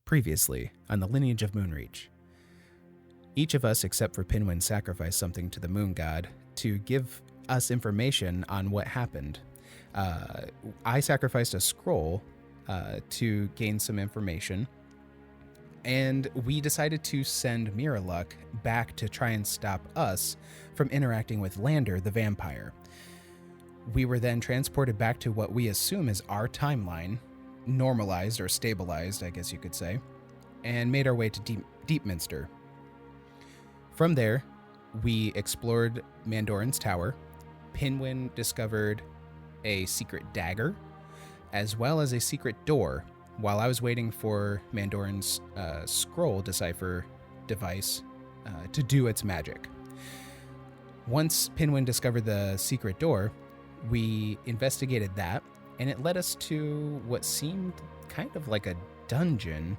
Previously, on the Lineage of Moonreach. Each of us, except for Pinwin, sacrificed something to the moon god to give us information on what happened. I sacrificed a scroll to gain some information, and we decided to send Miraluk back to try and stop us from interacting with Lander, the vampire. We were then transported back to what we assume is our timeline, normalized or stabilized, I guess you could say, and made our way to Deepminster. From there, we explored Mandoran's tower. Pinwin discovered a secret dagger, as well as a secret door, while I was waiting for Mandoran's scroll decipher device to do its magic. Once Pinwin discovered the secret door, we investigated that, and it led us to what seemed kind of like a dungeon,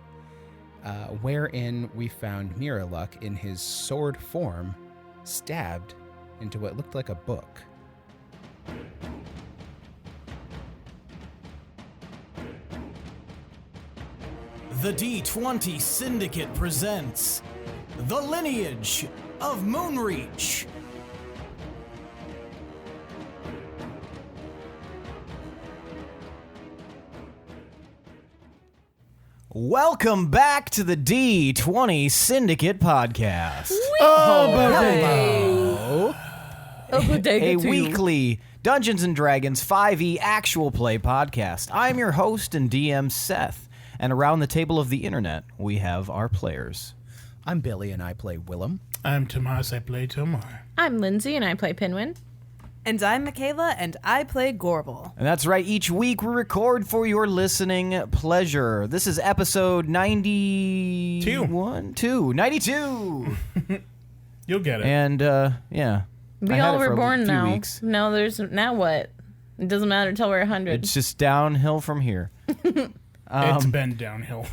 wherein we found Miraluk in his sword form, stabbed into what looked like a book. The D20 Syndicate presents The Lineage of Moonreach. Welcome back to the D20 Syndicate podcast. A weekly Dungeons & Dragons 5e actual play podcast. I'm your host and DM, Seth, and around the table of the internet, we have our players. I'm Billy, and I play Willem. I'm Tomas, I play Tome. I'm Lindsey, and I play Pinwin. And I'm Michaela, and I play Gorbel. And that's right, each week we record for your listening pleasure. This is episode 92. You'll get it. And, yeah. We all were born now. Weeks. No, now what? It doesn't matter until we're 100. It's just downhill from here. It's been downhill.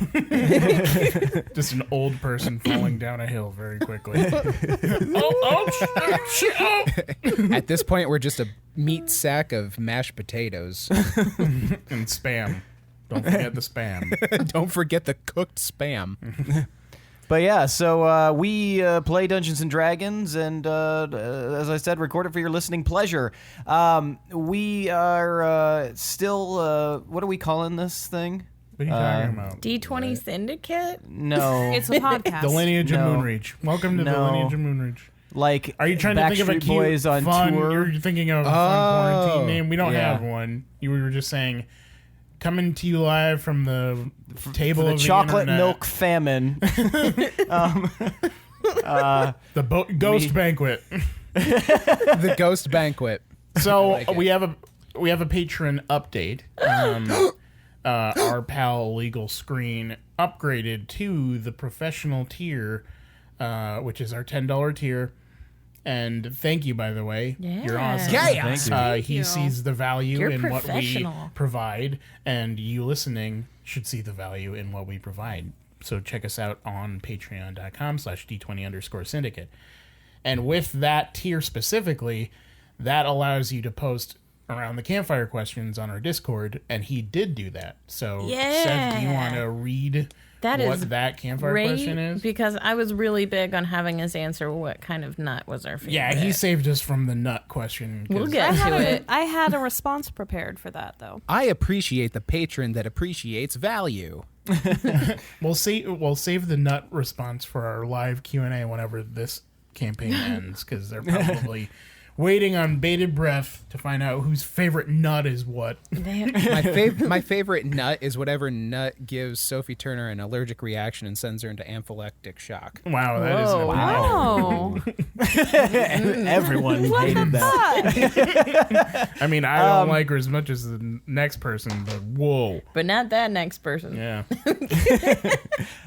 Just an old person falling down a hill very quickly. At this point, we're just a meat sack of mashed potatoes. And spam. Don't forget the spam. Don't forget the cooked spam. But yeah, so we play Dungeons & Dragons, and as I said, record it for your listening pleasure. We are still, what are we calling this thing? What are you talking about? D20 Syndicate? No. It's a podcast. The Lineage of Moonreach. Welcome to the Lineage of Moonreach. Like, are you trying to think of a cute, Boys on fun, tour? You're thinking of a fun quarantine name? We don't have one. You were just saying, coming to you live from the table of the chocolate internet. milk famine. The ghost banquet. The ghost banquet. So we have a patron update. Our pal Legal Screen upgraded to the professional tier, which is our $10 tier. And thank you, by the way. Yeah. You're awesome. Yeah. He sees the value in what we professional. provide, and you listening should see the value in what we provide. So check us out on patreon.com/D20_syndicate. And with that tier specifically, that allows you to post around the campfire questions on our Discord, and he did do that. So, Seth, do you want to read that campfire question is? Because I was really big on having us answer what kind of nut was our favorite. Yeah, he saved us from the nut question. We'll get to it. I had a response prepared for that, though. I appreciate the patron that appreciates value. We'll save the nut response for our live Q&A whenever this campaign ends, because they're probably waiting on bated breath to find out whose favorite nut is what. My favorite nut is whatever nut gives Sophie Turner an allergic reaction and sends her into anaphylactic shock. Wow, that is an Wow. Everyone hated that. I mean, I don't like her as much as the next person, but whoa. But not that next person. Yeah.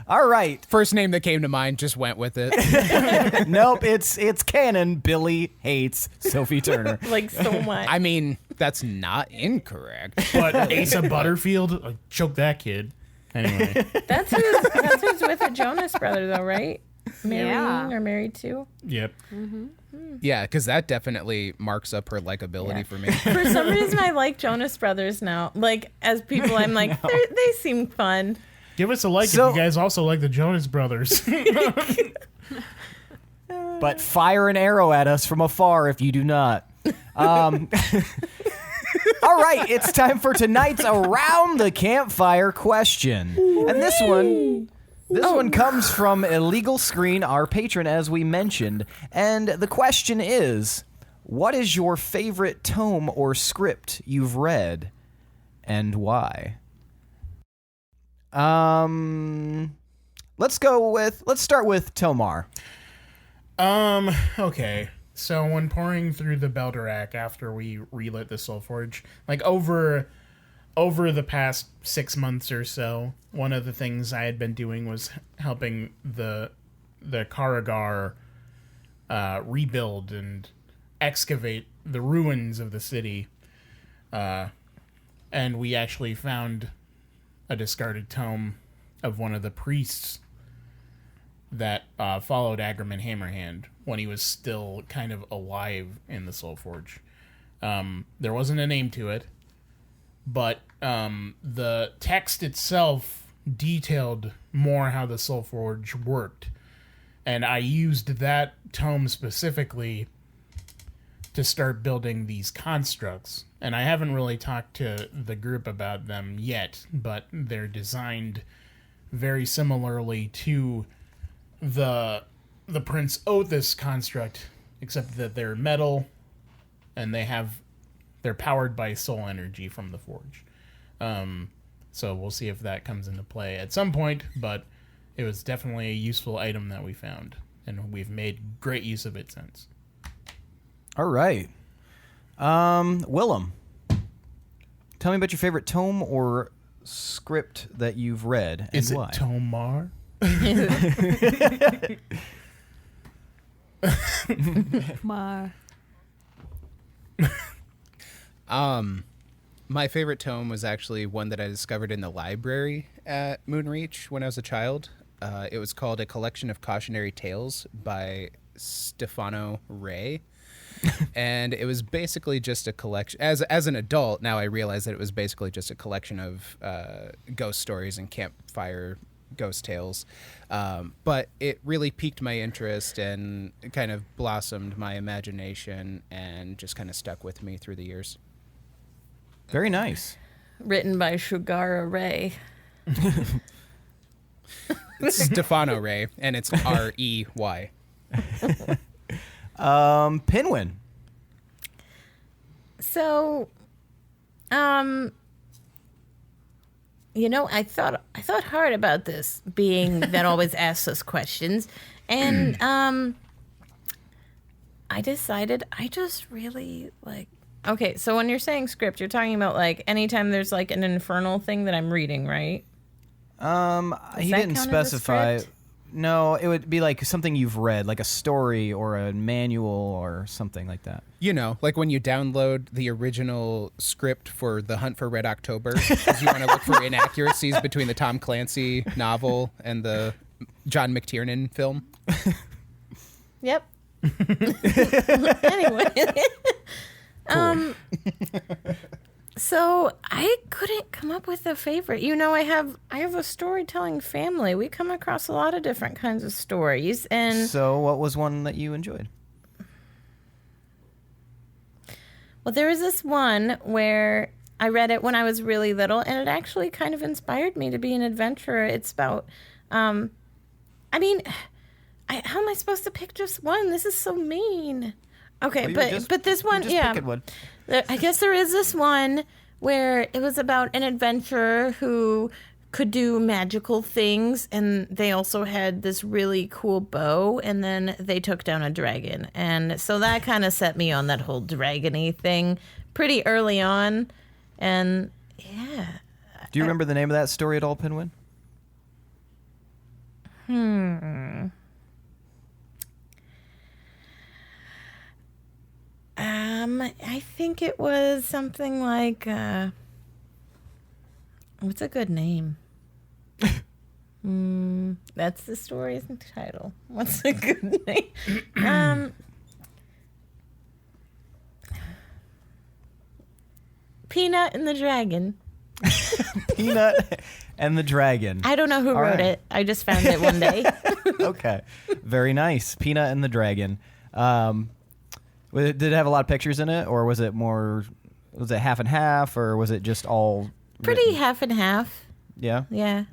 All right. First name that came to mind, just went with it. Nope, it's canon. Billy hates Sophie Turner. Like, so much. I mean, that's not incorrect. But Asa Butterfield, choke that kid. Anyway. That's who's with the Jonas brother, though, right? Yeah. Or married to? Yep. Yeah, because that definitely marks up her likability for me. For some reason, I like Jonas brothers now. Like, as people, I'm like, they seem fun. Give us a like if you guys also like the Jonas Brothers. But fire an arrow at us from afar if you do not. All right, it's time for tonight's Around the Campfire question. And this one comes from Illegal Screen, our patron, as we mentioned. And the question is, what is your favorite tome or script you've read, and why? Let's start with Tomar. Okay. So when pouring through the Beldorak after we relit the Soulforge, like over the past 6 months or so, one of the things I had been doing was helping the Karagar rebuild and excavate the ruins of the city. And we actually found a discarded tome of one of the priests that followed Agriman Hammerhand when he was still kind of alive in the Soulforge. There wasn't a name to it, but the text itself detailed more how the Soulforge worked. And I used that tome specifically to start building these constructs. And I haven't really talked to the group about them yet, but they're designed very similarly to the Prince Othis construct, except that they're metal and they're powered by soul energy from the forge. So we'll see if that comes into play at some point, but it was definitely a useful item that we found, and we've made great use of it since. All right. Willem, tell me about your favorite tome or script that you've read, and why. Is it Tomar? My favorite tome was actually one that I discovered in the library at Moonreach when I was a child. It was called A Collection of Cautionary Tales by Stefano Ray. And it was basically just a collection. As an adult, now I realize that it was basically just a collection of ghost stories and campfire ghost tales. But it really piqued my interest and kind of blossomed my imagination and just kind of stuck with me through the years. Very nice. Written by Shugara Ray. It's Stefano Ray, and it's R-E-Y. Pinwin. So, I thought hard about this, being that always asks us questions, and I decided I just really like. Okay, so when you're saying script, you're talking about like anytime there's like an infernal thing that I'm reading, right? He didn't specify. No, it would be like something you've read, like a story or a manual or something like that. You know, like when you download the original script for The Hunt for Red October, because you want to look for inaccuracies between the Tom Clancy novel and the John McTiernan film. Yep. Anyway. Cool. So I couldn't come up with a favorite. I have a storytelling family. We come across a lot of different kinds of stories, and so what was one that you enjoyed? Well, there was this one where I read it when I was really little, and it actually kind of inspired me to be an adventurer. It's about, how am I supposed to pick just one? This is so mean. Okay, but this one, yeah. Pick one. I guess there is this one where it was about an adventurer who could do magical things, and they also had this really cool bow, and then they took down a dragon. And so that kind of set me on that whole dragon-y thing pretty early on. And, yeah. Do you remember the name of that story at all, Pinwin? I think it was something like, what's a good name? That's the story's title. What's a good name? Peanut and the Dragon. Peanut and the Dragon. I don't know who wrote it. I just found it one day. Okay. Very nice. Peanut and the Dragon. Did it have a lot of pictures in it, or was it half and half, or was it just all Pretty written? half and half. Yeah. Yeah.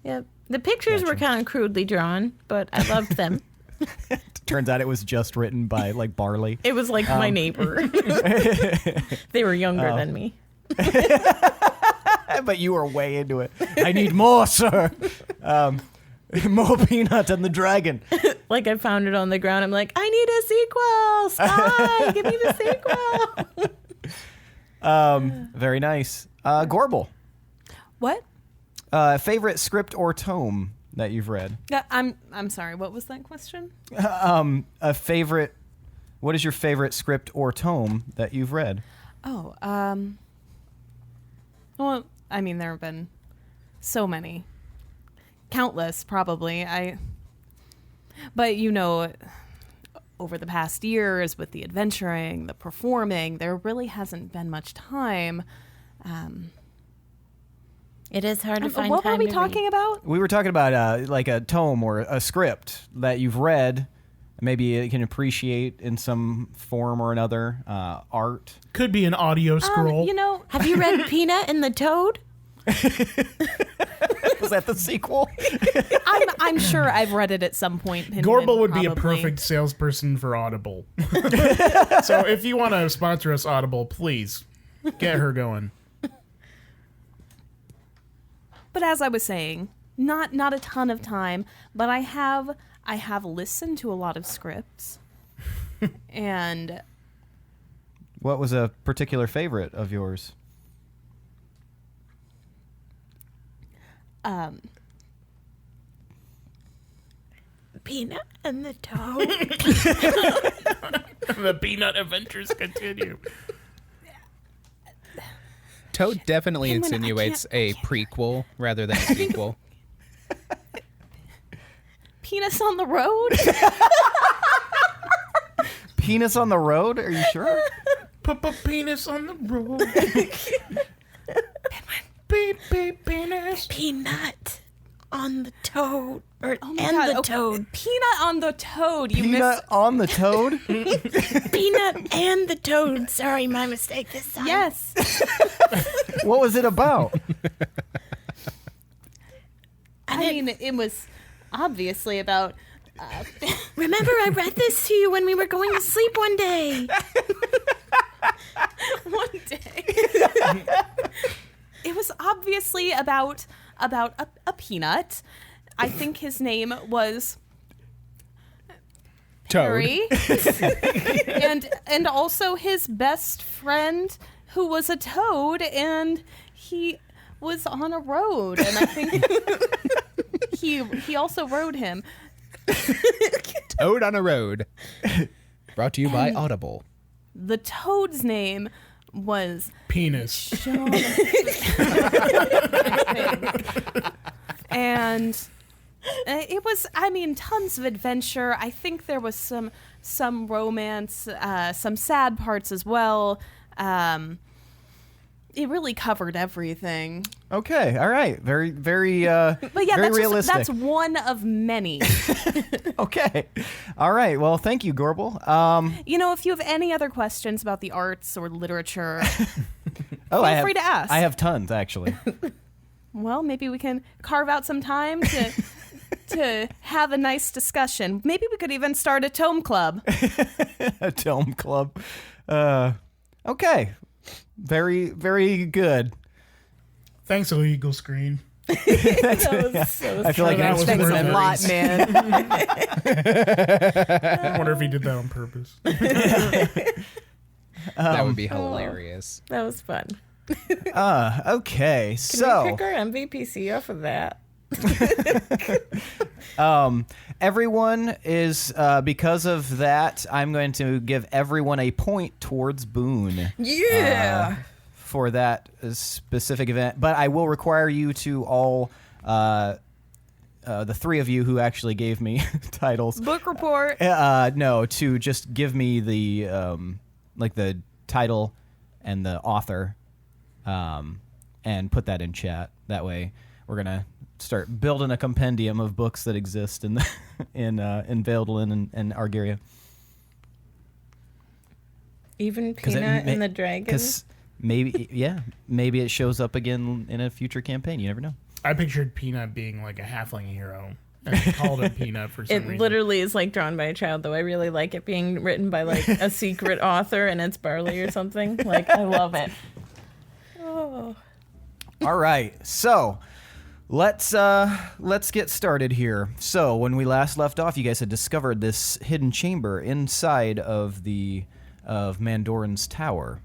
Yep. The pictures were kind of crudely drawn, but I loved them. Turns out it was just written by like Barley. It was like my neighbor. They were younger than me. But you were way into it. I need more, sir. More Peanut and the Dragon. Like I found it on the ground. I'm like, I need a sequel. Sky, give me the sequel. Very nice. Gorbel, What? favorite script or tome that you've read? I'm sorry. What was that question? A favorite. What is your favorite script or tome that you've read? Oh, well, I mean, there have been so many, countless, probably. But over the past years, with the adventuring, the performing, there really hasn't been much time. It is hard to find What time were we to talking read. about? We were talking about like a tome or a script that you've read. Maybe it can appreciate in some form or another. Art. Could be an audio scroll. Have you read Peanut and the Toad? Was that the sequel? I'm sure I've read it at some point. Pinwin, Gorbel would be a probably. perfect salesperson for Audible. So if you want to sponsor us, Audible, please get her going. But as I was saying, not a ton of time, but I have listened to a lot of scripts. And What was a particular favorite of yours? Peanut and the Toad. The Peanut Adventures continue. Toad definitely Pinwin, insinuates I a prequel rather than a sequel. Penis on the Road? Penis on the Road? Are you sure? Put a penis on the road. Beep, beep, penis. Peanut on the Toad. Oh my And God, the okay. Toad. Peanut on the Toad. You Peanut on the Toad? Peanut and the Toad. Sorry, my mistake this time. Yes. What was it about? I mean, it was obviously about... Remember, I read this to you when we were going to sleep one day. one day. It was obviously about a peanut. I think his name was Toad. Harry. and also his best friend who was a toad, and he was on a road, and I think he also rode him. Toad on a Road. Brought to you by Audible. The toad's name was Penis. John. And it was, I mean, tons of adventure. I think there was some romance, some sad parts as well. It really covered everything. Okay, all right. Very, very, But yeah, very realistic. that's one of many. Okay. All right. Well, thank you, Gorbel. If you have any other questions about the arts or literature, Feel free to ask. I have tons, actually. well, maybe we can carve out some time to have a nice discussion. Maybe we could even start a tome club. A Tome Club. Okay. Very, very good. Thanks, Illegal Screen. That was so I feel like That it's was been worth a it. lot, man. I wonder if he did that on purpose. That would be hilarious. That was fun. Okay. Can So, we pick our MVPC off of that? everyone is, because of that, I'm going to give everyone a point towards Boone. Yeah. For that specific event, but I will require you to all, the three of you who actually gave me titles, Book report. no, to just give me the the title and the author, and and put that in chat. That way, we're gonna start building a compendium of books that exist in Valtel and Argaria. Even Peanut and the dragon. Because maybe it shows up again in a future campaign. You never know. I pictured Peanut being like a halfling hero. And they called him Peanut for some reason. It literally is like drawn by a child, though. I really like it being written by like a secret author, and it's Barley or something. Like, I love it. Oh. All right, so let's get started here. So when we last left off, you guys had discovered this hidden chamber inside of Mandoran's tower,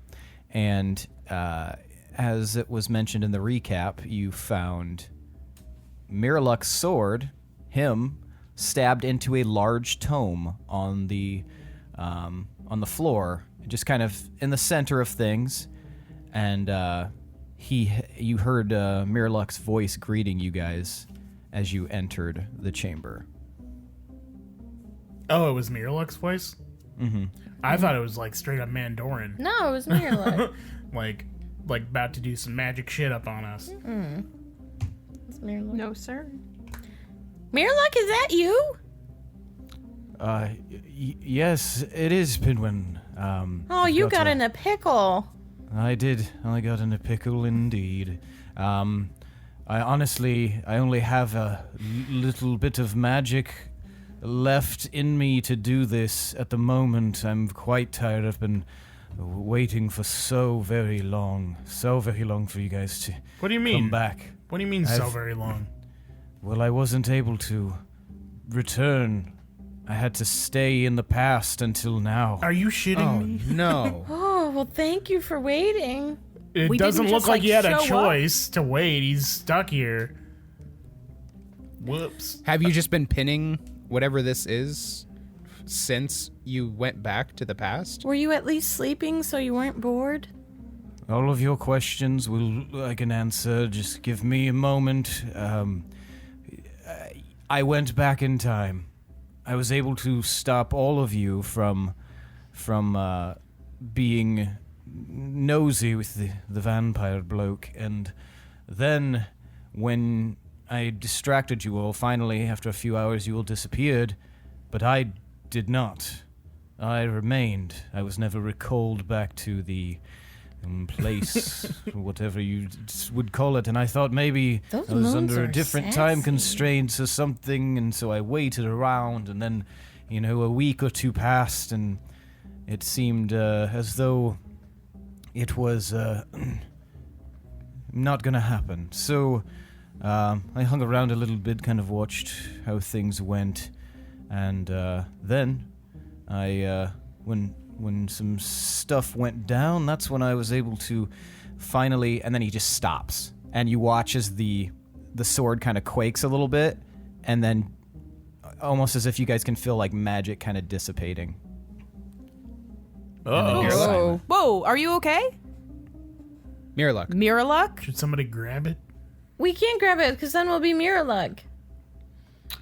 and as it was mentioned in the recap, you found Miraluk's sword. Him stabbed into a large tome on the floor, just kind of in the center of things, and you heard Miraluk's voice greeting you guys as you entered the chamber. Oh, it was Miraluk's voice? Mm-hmm. I thought it was like straight up Mandoran. No, it was Miraluk. like about to do some magic shit up on us. It's Miraluk. No, sir. Miraluk, is that you? Yes, it is, Pinwin. Oh, you got in a pickle. I did. I got in a pickle indeed. I only have a little bit of magic left in me to do this at the moment. I'm quite tired. I've been waiting for so very long for you guys to What do you mean? come back. What do you mean so very long? Well, I wasn't able to return. I had to stay in the past until now. Are you shitting me? No. Oh, well, thank you for waiting. It We doesn't didn't look just, like like, you had a show up. choice to wait. He's stuck here. Whoops. Have you just been pinning whatever this is since you went back to the past? Were you at least sleeping so you weren't bored? All of your questions I can answer. Just give me a moment. I went back in time. I was able to stop all of you from being nosy with the vampire bloke, and then when I distracted you all, finally, after a few hours, you all disappeared, but I did not. I remained. I was never recalled back to the place, whatever you would call it, and I thought maybe Those I was moons under are a different time sassy. constraints or something, and so I waited around, and then, a week or two passed, and it seemed as though it was not going to happen. So I hung around a little bit, kind of watched how things went, and then when some stuff went down, that's when I was able to finally, and then he just stops, and you watch as the sword kind of quakes a little bit, and then almost as if you guys can feel like magic kind of dissipating. Oh. You're silent. Whoa, are you okay? Miraluk. Miraluk? Should somebody grab it? We can't grab it because then we'll be Miraluk.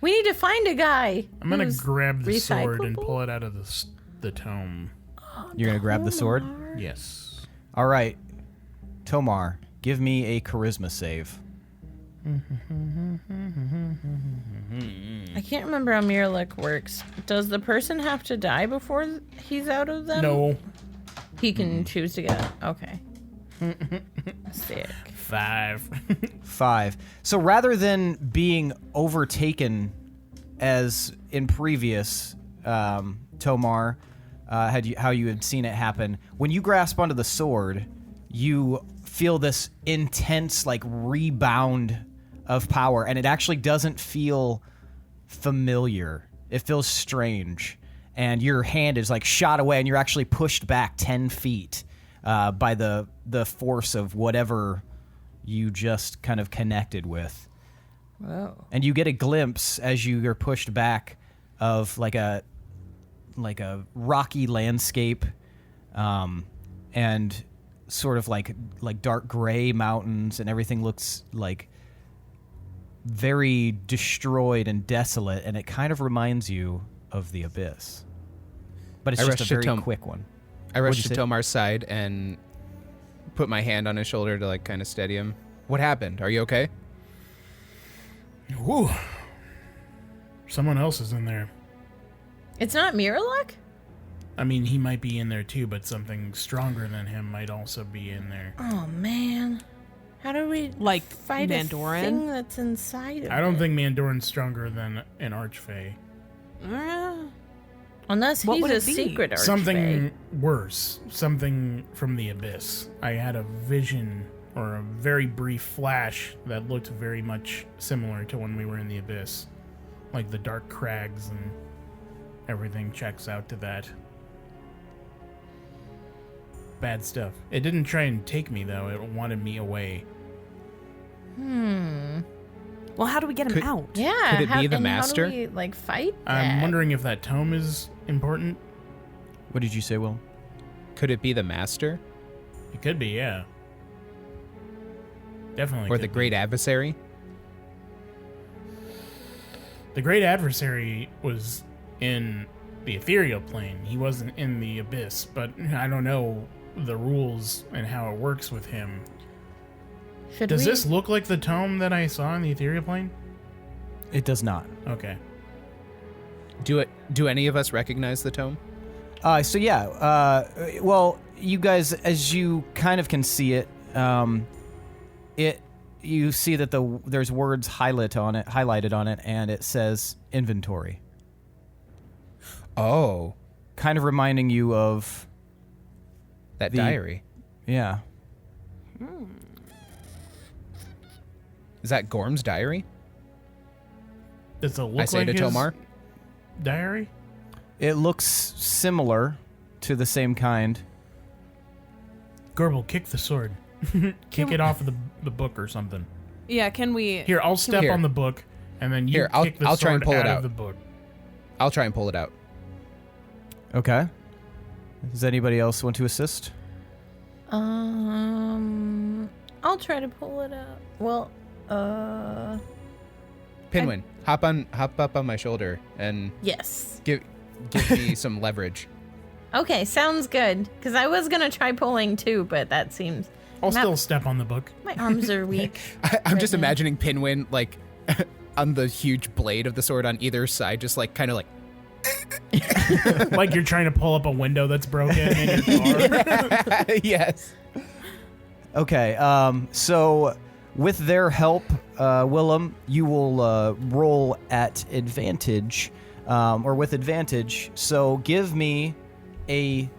We need to find a guy. I'm gonna who's grab the sword and recyclable? pull it out of the tome. You're going to grab the sword? Yes. All right. Tomar, give me a charisma save. I can't remember how Miraluk works. Does the person have to die before he's out of them? No. He can choose to get out. Okay. Sick. 5. 5. So rather than being overtaken as in previous Tomar, how you had seen it happen, when you grasp onto the sword, you feel this intense rebound of power, and it actually doesn't feel familiar. It feels strange, and your hand is shot away, and you're actually pushed back 10 feet by the force of whatever you just kind of connected with. Whoa. And you get a glimpse as you are pushed back of a rocky landscape, and sort of like dark gray mountains, and everything looks very destroyed and desolate, and it kind of reminds you of the Abyss. But it's I just a rushed to very quick one. I What'd rushed you to say? Tomar's side and put my hand on his shoulder to kind of steady him. What happened? Are you okay? Whew. Someone else is in there. It's not Miraluk? I mean, he might be in there too, but something stronger than him might also be in there. Oh, man. How do we fight Mandoran? a thing that's inside of I don't it? think Mandoran's stronger than an Archfey. Unless What he's would a it be? secret archfey. Something worse. Something from the Abyss. I had a vision, or a very brief flash, that looked very much similar to when we were in the Abyss. Like the dark crags and everything checks out to that. Bad stuff. It didn't try and take me, though. It wanted me away. Well, how do we get him out? Yeah. Could it be the master? How do we, fight I'm that? wondering if that tome is important. What did you say, Will? Could it be the master? It could be, yeah. Definitely. Or could the be. great adversary? The great adversary was in the ethereal plane. He wasn't in the abyss, but I don't know the rules and how it works with him. Does this look like the tome that I saw in the ethereal plane? It does not. Okay. Do any of us recognize the tome? Well, you guys, as you kind of can see it, you see that there's words highlighted on it, and it says inventory. Oh, Kind of reminding you of that The- diary. yeah. Is that Gorm's diary? Does it I look say like to his Tomar. diary? It looks similar to the same kind. Gorbel, kick the sword. Kick it off of the book or something. Yeah, can we... Here, I'll step Here. on the book, and then you Here, I'll- kick the I'll sword try and pull it out out. of the book. I'll try and pull it out. Okay. Does anybody else want to assist? I'll try to pull it out. Well, Pinwin, hop up on my shoulder and yes. give me some leverage. Okay, sounds good. Because I was going to try pulling too, but that seems... I'll Not- still step on the book. My arms are weak. I'm just now. imagining Pinwin like on the huge blade of the sword on either side, just like kind of like. Like you're trying to pull up a window that's broken in your car. Yes. Okay, so with their help, Willem, you will roll at advantage, or with advantage. So give me a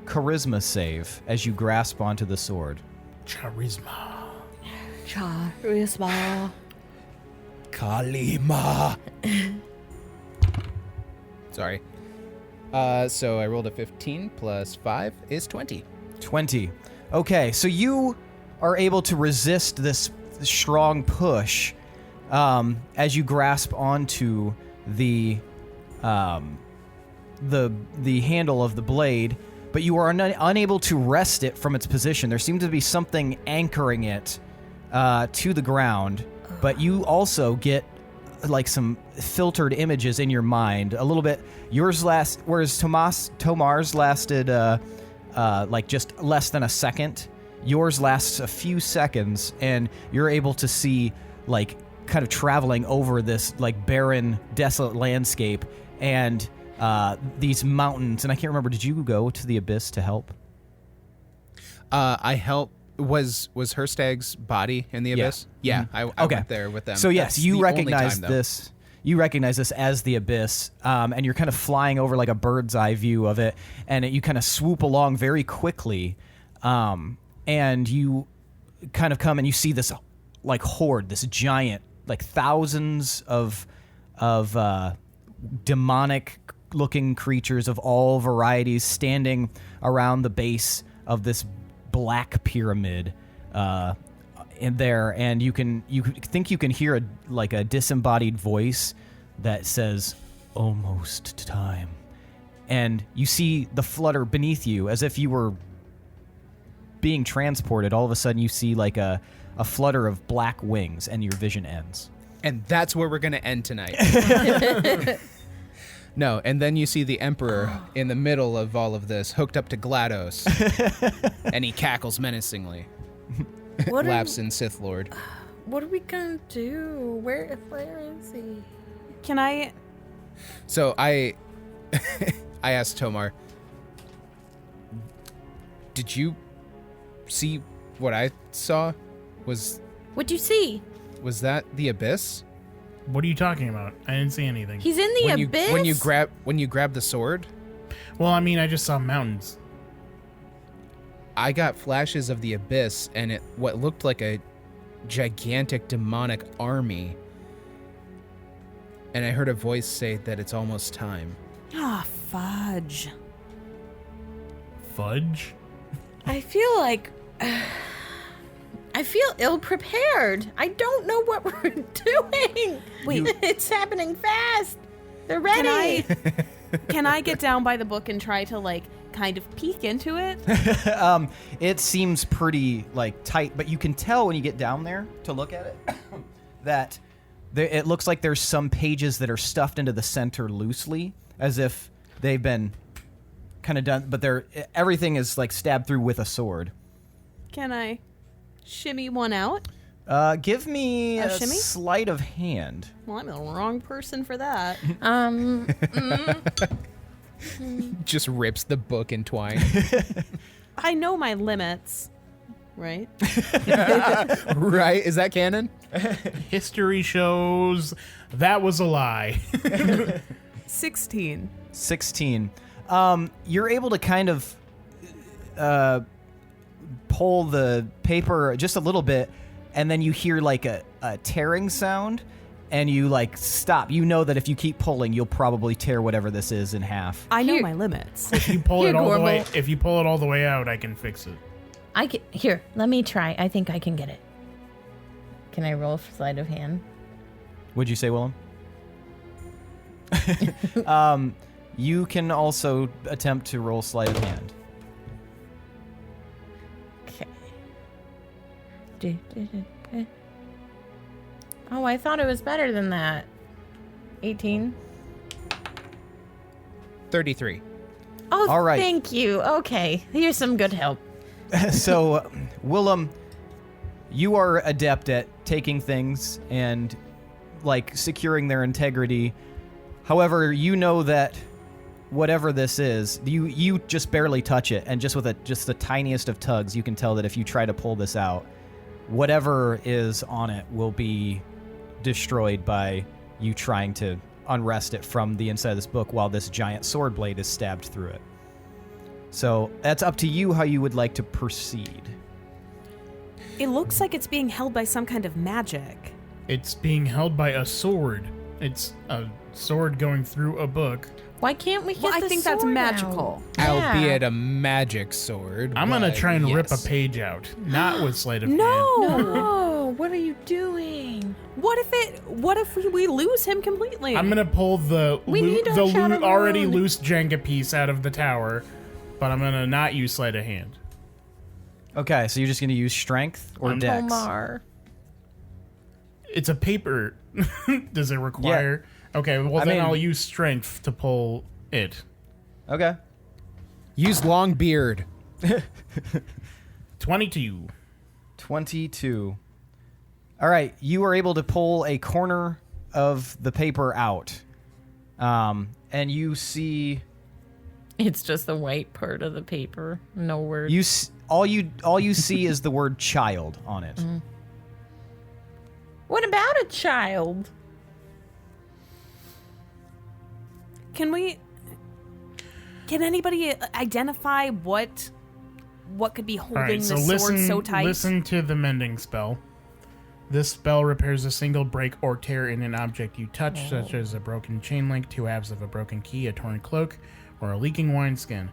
charisma save as you grasp onto the sword. Charisma. Charisma. Kalima. Sorry. So I rolled a 15 plus 5 is 20. 20. Okay, so you are able to resist this strong push as you grasp onto the handle of the blade, but you are unable to wrest it from its position. There seems to be something anchoring it to the ground, but you also get like some filtered images in your mind. A little bit. Whereas Tomar's lasted like just less than a second. Yours lasts a few seconds, and you're able to see like kind of traveling over this like barren, desolate landscape and these mountains. And I can't remember. Did you go to the abyss to help? I helped. Was Herstag's body in the abyss? Yeah, I went there with them. So yes, That's you the only recognize time, though. this. You recognize this as the abyss, and you're kind of flying over like a bird's eye view of it, and you kind of swoop along very quickly, and you kind of come and you see this like horde, this giant, like thousands of demonic-looking creatures of all varieties standing around the base of this black pyramid in there, and you think you can hear a disembodied voice that says almost time, and you see the flutter beneath you as if you were being transported. All of a sudden you see like a flutter of black wings, and your vision ends. And that's where we're going to end tonight. No, and then you see the Emperor in the middle of all of this, hooked up to GLaDOS, and he cackles menacingly. What Lapsin Sith Lord. What are we gonna do? Where is he? Can I? So I asked Tomar, did you see what I saw? What'd you see? Was that the abyss? What are you talking about? I didn't see anything. He's in the abyss. When you grab the sword, Well, I mean, I just saw mountains. I got flashes of the abyss and what looked like a gigantic demonic army. And I heard a voice say that it's almost time. Ah, fudge. Fudge? I feel like I feel ill prepared. I don't know what we're doing. Wait. It's happening fast. They're ready. Can I get down by the book and try to like kind of peek into it? It seems pretty like tight, but you can tell when you get down there to look at it that it looks like there's some pages that are stuffed into the center loosely, as if they've been kind of done, but everything is like stabbed through with a sword. Can I shimmy one out? Give me a shimmy? sleight of hand. Well, I'm the wrong person for that. Just rips the book in twine. I know my limits, right? Right? Is that canon? History shows that was a lie. 16. 16. You're able to kind of pull the paper just a little bit, and then you hear like a tearing sound, and you like stop. You know that if you keep pulling, you'll probably tear whatever this is in half. I know Here. my limits. If you pull Here, it all the way, Gorbel. if you pull it all the way out, I can fix it. Here, let me try. I think I can get it. Can I roll sleight of hand? Would you say, Willem? You can also attempt to roll sleight of hand. Okay. Oh, I thought it was better than that. 18. 33. Oh, All right. Thank you. Okay. Here's some good help. So, Willem, you are adept at taking things and like securing their integrity. However, you know that whatever this is, you just barely touch it, and just with the tiniest of tugs, you can tell that if you try to pull this out, whatever is on it will be destroyed by you trying to unrest it from the inside of this book while this giant sword blade is stabbed through it. So that's up to you how you would like to proceed. It looks like it's being held by some kind of magic. It's being held by a sword. It's a sword going through a book. Why can't we get Well, I the think that's sword magical. out? Yeah. Albeit a magic sword. I'm gonna but try and rip a yes. page out, not with sleight of hand. No, what are you doing? What if we lose him completely? I'm gonna pull the We need our Shadow already Rune. loose Jenga piece out of the tower, but I'm gonna not use sleight of hand. Okay, so you're just going to use strength or dex? Omar. It's a paper. Does it require? Okay, well then I'll use strength to pull it. Okay. Use long beard. 22. 22. All right, you are able to pull a corner of the paper out. And you see It's just the white part of the paper. No words. all you see is the word child on it. What about a child? Can anybody identify what could be All holding right, the so sword so tight? listen to the mending spell. This spell repairs a single break or tear in an object you touch, such as a broken chain link, two halves of a broken key, a torn cloak, or a leaking wineskin.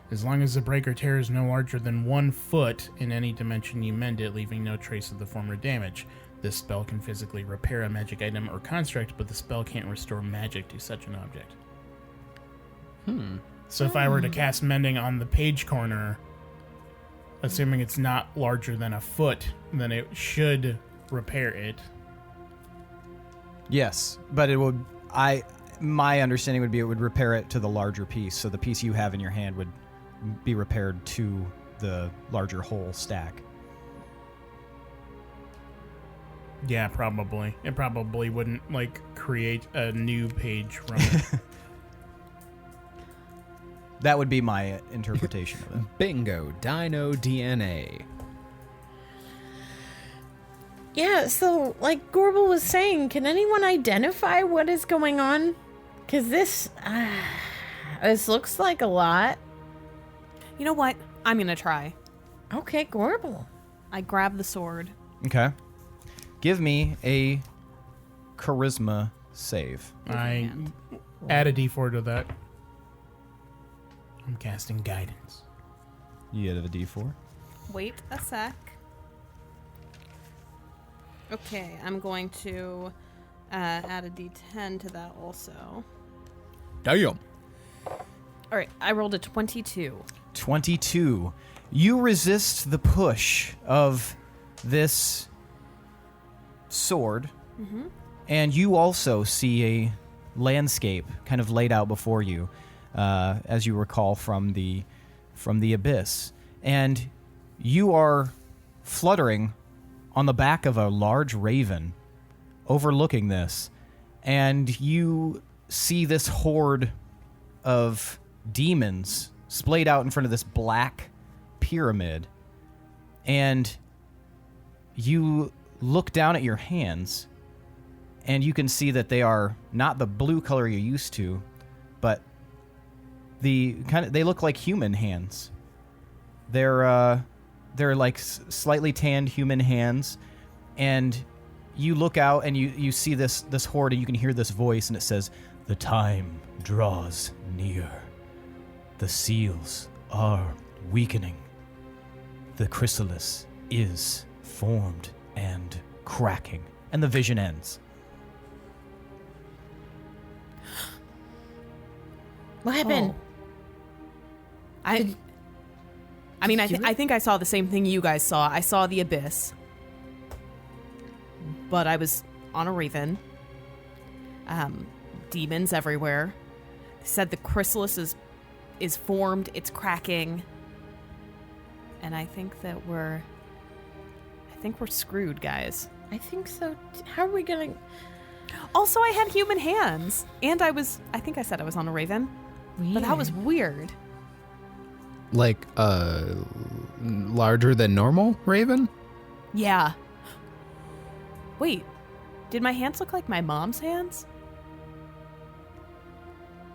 As long as the break or tear is no larger than 1 foot in any dimension you mend it, leaving no trace of the former damage. This spell can physically repair a magic item or construct, but the spell can't restore magic to such an object. So if I were to cast mending on the page corner, assuming it's not larger than a foot, then it should repair it. Yes, but it would. My understanding would be it would repair it to the larger piece, so the piece you have in your hand would be repaired to the larger whole stack. Yeah, probably. It probably wouldn't, create a new page from it. That would be my interpretation of it. Bingo, dino DNA. Yeah, so like Gorbel was saying, can anyone identify what is going on? Because this looks like a lot. You know what? I'm going to try. Okay, Gorbel. I grab the sword. Okay. Give me a charisma save. I add a d4 to that. I'm casting guidance. You get a d4. Wait a sec. Okay, I'm going to add a d10 to that also. Damn. All right, I rolled a 22. 22. You resist the push of this sword, and you also see a landscape kind of laid out before you, as you recall from the abyss. And you are fluttering on the back of a large raven overlooking this, and you see this horde of demons splayed out in front of this black pyramid, and you look down at your hands, and you can see that they are not the blue color you're used to, but they look like human hands. They're like slightly tanned human hands, and you look out and you see this horde, and you can hear this voice, and it says, "The time draws near. The seals are weakening. The chrysalis is formed and cracking." And the vision ends. What happened? I mean, I think I saw the same thing you guys saw. I saw the abyss, but I was on a raven. Demons everywhere. Said the chrysalis is formed. It's cracking, and I think we're screwed, guys. I think so. How are we gonna? Also, I had human hands, and I think I said I was on a raven, but that was weird. Like larger than normal raven? Yeah. Wait, did my hands look like my mom's hands?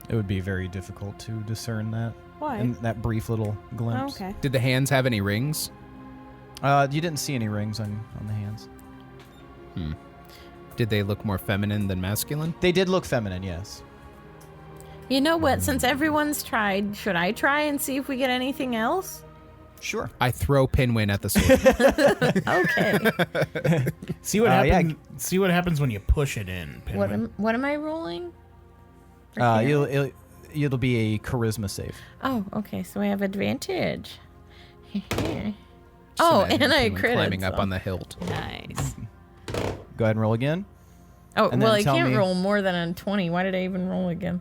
It would be very difficult to discern that. Why? In that brief little Oh, glimpse. okay. Did the hands have any rings? You didn't see any rings on the hands. Did they look more feminine than masculine? They did look feminine, yes. You know what? Since everyone's tried, should I try and see if we get anything else? Sure. I throw Pinwin at the sword. Okay. See what happens. See what happens when you push it in. Pinwin. What am I rolling? For It'll be a charisma save. Oh, okay. So I have advantage. Oh, Imagine and I Pinwin critted. climbing up on the hilt. Nice. Go ahead and roll again. Oh, And well, then I tell can't me- roll more than a 20. Why did I even roll again?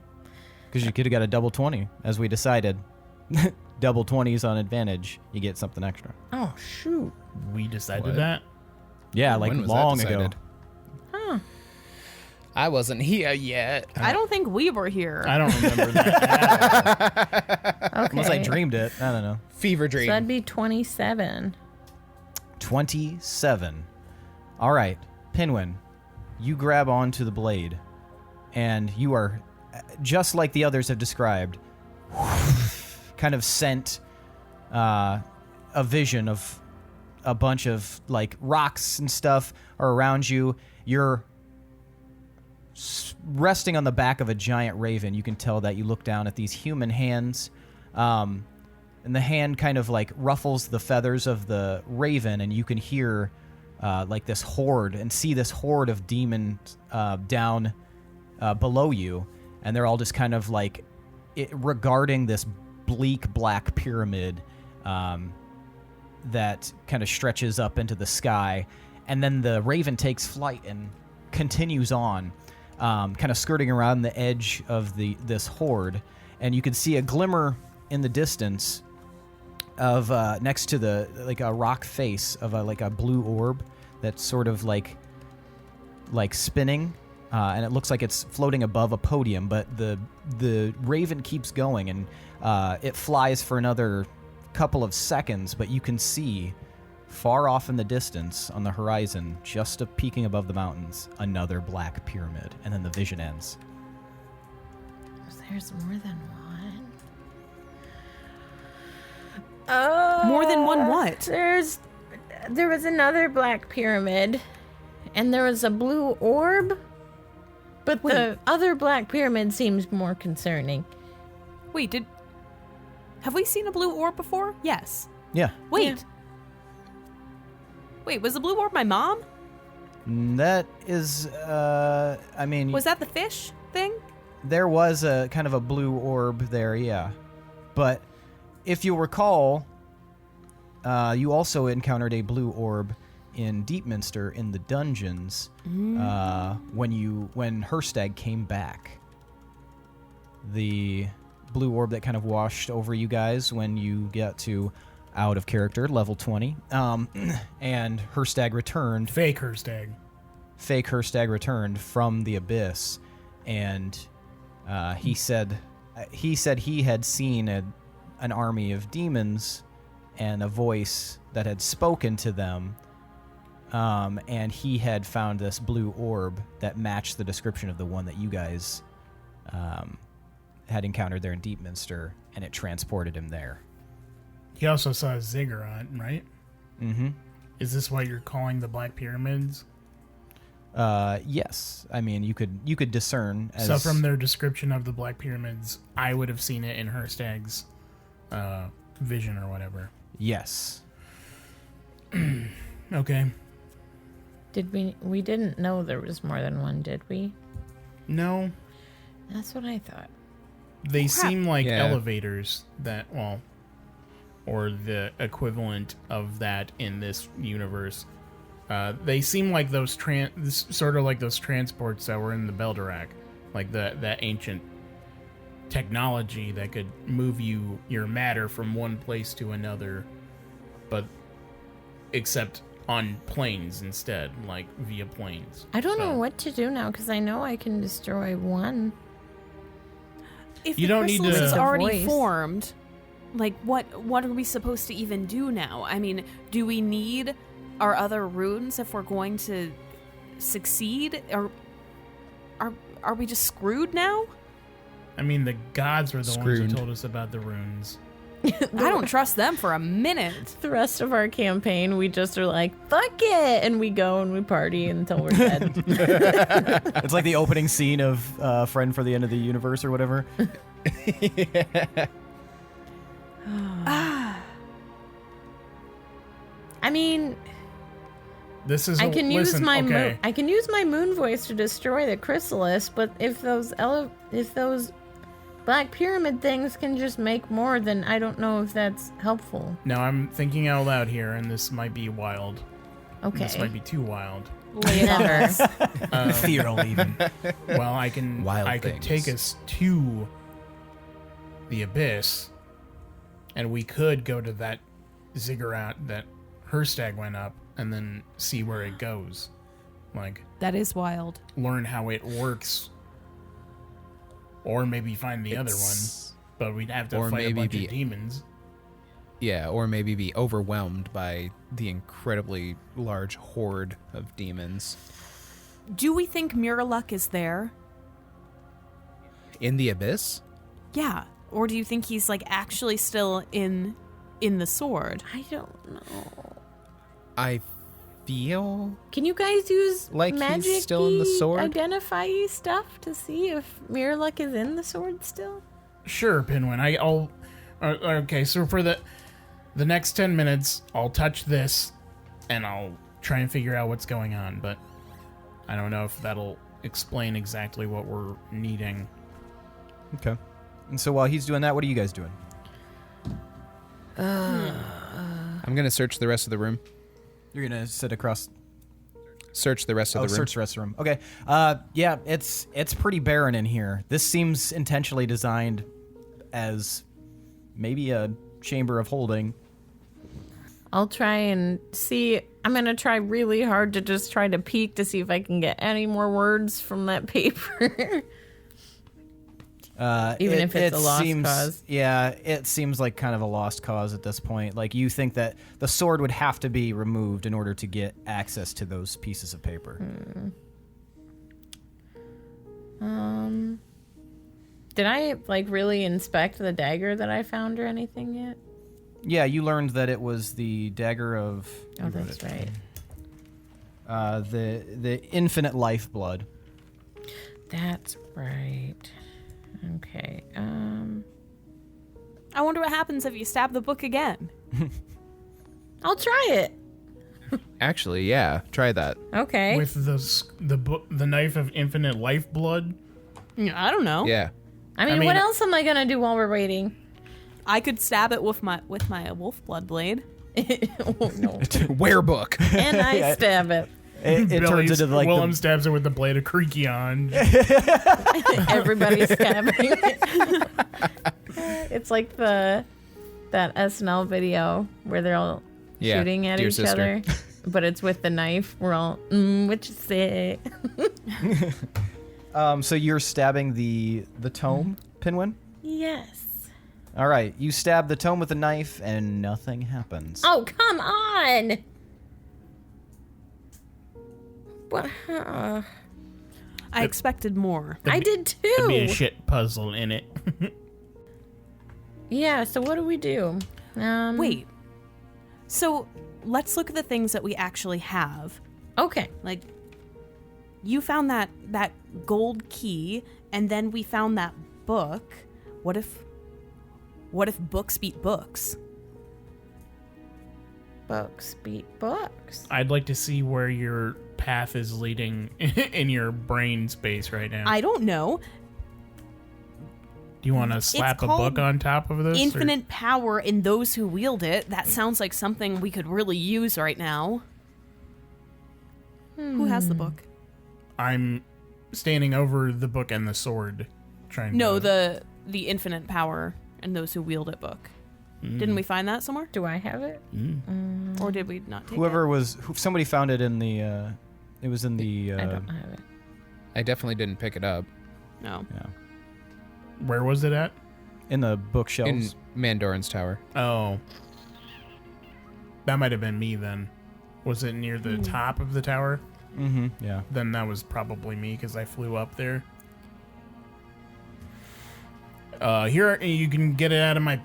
Because you could have got a double 20, as we decided. Double 20s on advantage, you get something extra. Oh, shoot. We decided What? that. Yeah, like When was that long ago. decided? Huh. I wasn't here yet. I don't think we were here. I don't remember that. Okay. Unless I dreamed it. I don't know. Fever So dream. that'd be 27. 27. All right, Pinwin, you grab onto the blade, and you are, just like the others have described, kind of sent a vision of a bunch of like rocks and stuff are around you. You're resting on the back of a giant raven. You can tell that. You look down at these human hands, and the hand kind of like ruffles the feathers of the raven, and you can hear like this horde and see this horde of demons down below you, and they're all just kind of like regarding this bleak black pyramid that kind of stretches up into the sky, and then the raven takes flight and continues on, kind of skirting around the edge of this horde, and you can see a glimmer in the distance of next to the like a rock face of like a blue orb that's sort of like like spinning, and it looks like it's floating above a podium, but the raven keeps going, and it flies for another couple of seconds, but you can see far off in the distance on the horizon, just peeking above the mountains, another black pyramid, and then the vision ends. There's more than one. Oh, More than one what? There was another black pyramid, and there was a blue orb, but the other black pyramid seems more concerning. Wait, have we seen a blue orb before? Yes. Yeah. Wait. Yeah. Wait, was the blue orb my mom? That is, Was that the fish thing? there was a kind of a blue orb there, yeah. But if you'll recall, you also encountered a blue orb in Deepminster in the dungeons when Herstag came back. The blue orb that kind of washed over you guys when you get to out of character, level 20. And Herstag returned. Fake Herstag. Fake Herstag returned from the abyss, and he said he had seen an army of demons and a voice that had spoken to them, and he had found this blue orb that matched the description of the one that you guys had encountered there in Deepminster, and it transported him there. He also saw a ziggurat, right? Mm-hmm. Is this what you're calling the Black Pyramids? Yes. I mean, you could discern. So from their description of the Black Pyramids, I would have seen it in Herstag's vision or whatever. Yes. Okay. Did we didn't know there was more than one, did we? No. That's what I thought. They seem like Yeah. elevators that, well, or the equivalent of that in this universe. They seem like those sort of like those transports that were in the Beldorak, like that ancient technology that could move your matter from one place to another, but except on planes instead, like via planes. I don't know what to do now because I know I can destroy one. If You the don't need chrysalis to- is already Voice. formed, like what are we supposed to even do now? I mean, do we need our other runes if we're going to succeed, or are we just screwed now? I mean, the gods were the ones Screwed. who told us about the runes. I don't trust them for a minute. The rest of our campaign, we just are like, fuck it, and we go and we party until we're dead. It's like the opening scene of Friend for the End of the Universe or whatever. I mean, This is I can use listen, my okay. I can use my moon voice to destroy the chrysalis, but if those black pyramid things can just make more, then I don't know if that's helpful. Now I'm thinking out loud here, and this might be wild. Okay. This might be too wild. Lay it on us. Ethereal even. Well, I Wild could things. take us to the abyss, and we could go to that ziggurat that Herstag went up, and then see where it goes. Like, That is wild. learn how it works. Or maybe find the other one. It's- But we'd have to or fight a maybe bunch be- of demons. Yeah, or maybe be overwhelmed by the incredibly large horde of demons. Do we think Miraluk is there? In the abyss? Yeah. Or do you think he's like actually still in the sword? I don't know. I feel Can you guys use Like he's magic still in the sword? identify stuff to see if Miraluk is in the sword still? Sure, Pinwin. I'll... okay, so for the next 10 minutes, I'll touch this, and I'll try and figure out what's going on, but I don't know if that'll explain exactly what we're needing. Okay. And so while he's doing that, what are you guys doing? I'm gonna search the rest of the room. You're gonna sit across. Search the rest of the room. Search the rest of the room. Okay. Yeah, it's pretty barren in here. This seems intentionally designed as maybe a chamber of holding. I'll try and see. I'm going to try really hard to just try to peek to see if I can get any more words from that paper. Even if it's a lost cause. Yeah, it seems like kind of a lost cause at this point. Like, you think that the sword would have to be removed in order to get access to those pieces of paper. Did I, like, really inspect the dagger that I found or anything yet? Yeah, you learned that it was the dagger of... Oh, that's right. The infinite lifeblood. That's right. Okay. I wonder what happens if you stab the book again. I'll try it. Actually, yeah, try that. Okay. With the knife of infinite lifeblood. I don't know. Yeah. I mean, what else am I gonna do while we're waiting? I could stab it with my wolf blood blade. Oh no. Werebook. And I stab it. It turns into like Willem stabs it with the blade of creaky on. Everybody's stabbing it. It's like that SNL video where they're all shooting at Dear each Sister. other, but it's with the knife. We're all, what you say? So you're stabbing the tome, Pinwin? Yes. All right, you stab the tome with a knife, and nothing happens. Oh, come on! What? I expected more. I did There'd be a too. shit puzzle in it. Yeah. So what do we do? Wait. So let's look at the things that we actually have. Okay. Like, you found that gold key, and then we found that book. What if books beat books? Books beat books. I'd like to see where your path is leading in your brain space right now. I don't know. Do you want to slap a called book on top of this? Infinite power in those who wield it. That sounds like something we could really use right now. Who has the book? I'm standing over the book and the sword, trying No, to... the infinite power and those who wield it book. Didn't we find that somewhere? Do I have it? Or did we not take Somebody found it in the, it was in the... I don't have it. I definitely didn't pick it up. it? No. Yeah. Where was it at? In the In bookshelves. Mandoran's tower. Oh. That might have been me then. Was it near the top of the tower? Mm-hmm, yeah. Then that was probably me because I flew up there. Here, you can get it out of my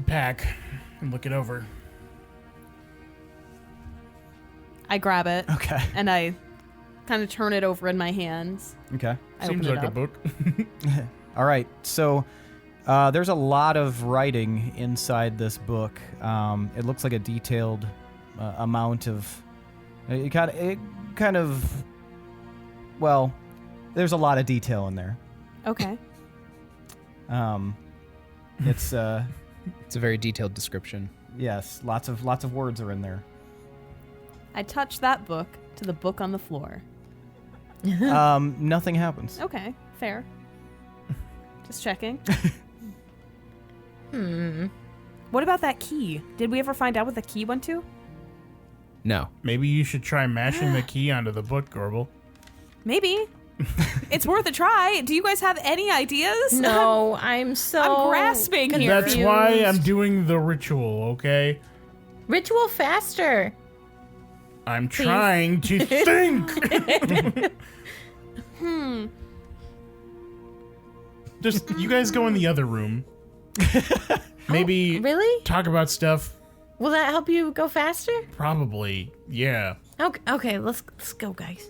pack and look it over. I grab it. Okay. And I kind of turn it over in my hands. Okay. I Seems open like it a up. book. All right, so there's a lot of writing inside this book. It looks like a detailed amount of... It kind of... Well, there's a lot of detail in there. Okay. It's It's a very detailed description. yes, lots of words are in there. I touch that book to the book on the floor. Nothing happens. Okay, fair. Just checking. What about that key? Did we ever find out what the key went to? No. Maybe you should try mashing the key onto the book, Gorbel. Maybe. It's worth a try. Do you guys have any ideas? No, I'm grasping here. That's why I'm doing the ritual, okay? Ritual faster. I'm trying to think. Just, you guys go in the other room. Maybe Really? talk about stuff. Will that help you go faster? Probably, yeah. Okay, let's go, guys.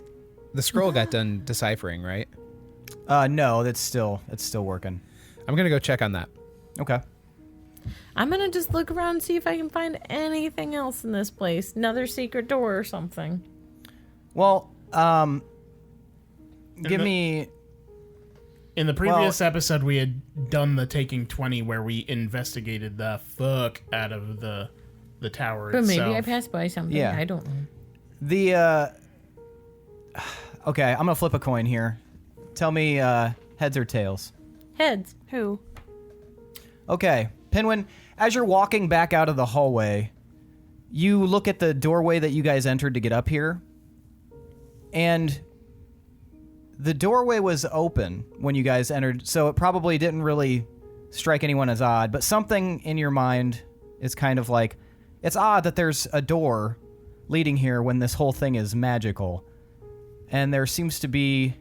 The scroll got done deciphering, right? No, it's still working. I'm going to go check on that. Okay. I'm gonna just look around and see if I can find anything else in this place. Another secret door or something. Well, give me... In the previous episode, we had done the Taking 20 where we investigated the fuck out of the tower But itself. maybe I passed by something. Yeah. I don't know. The, Okay, I'm gonna flip a coin here. Tell me, heads or tails. Heads. Who? Okay, Pinwin, as you're walking back out of the hallway, You look at the doorway that you guys entered to get up here, and the doorway was open when you guys entered, so it probably didn't really strike anyone as odd, but something in your mind is kind of like, it's odd that there's a door leading here when this whole thing is magical. And there seems to be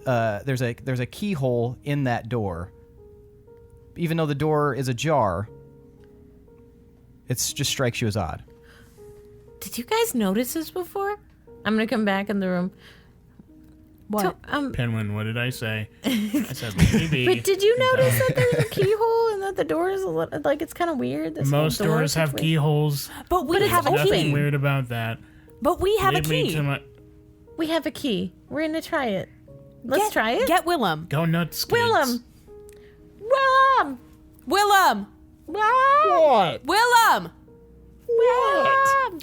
there's a keyhole in that door. Even though the door is ajar, it just strikes you as odd. Did you guys notice this before? I'm gonna come back in the room. What? Pinwin, what did I say? I said maybe. But did you notice that there's a keyhole and that the door is a little, like, it's kind of weird? This Most whole door doors have situation? keyholes. But we But it's have a open. Nothing key. weird about that. But we have a Lead me key. to my... We have a key. We're gonna try it. Let's try it. Get Willem. Go nuts, kids. Willem. Willem. Willem. Willem. What? Willem. Willem.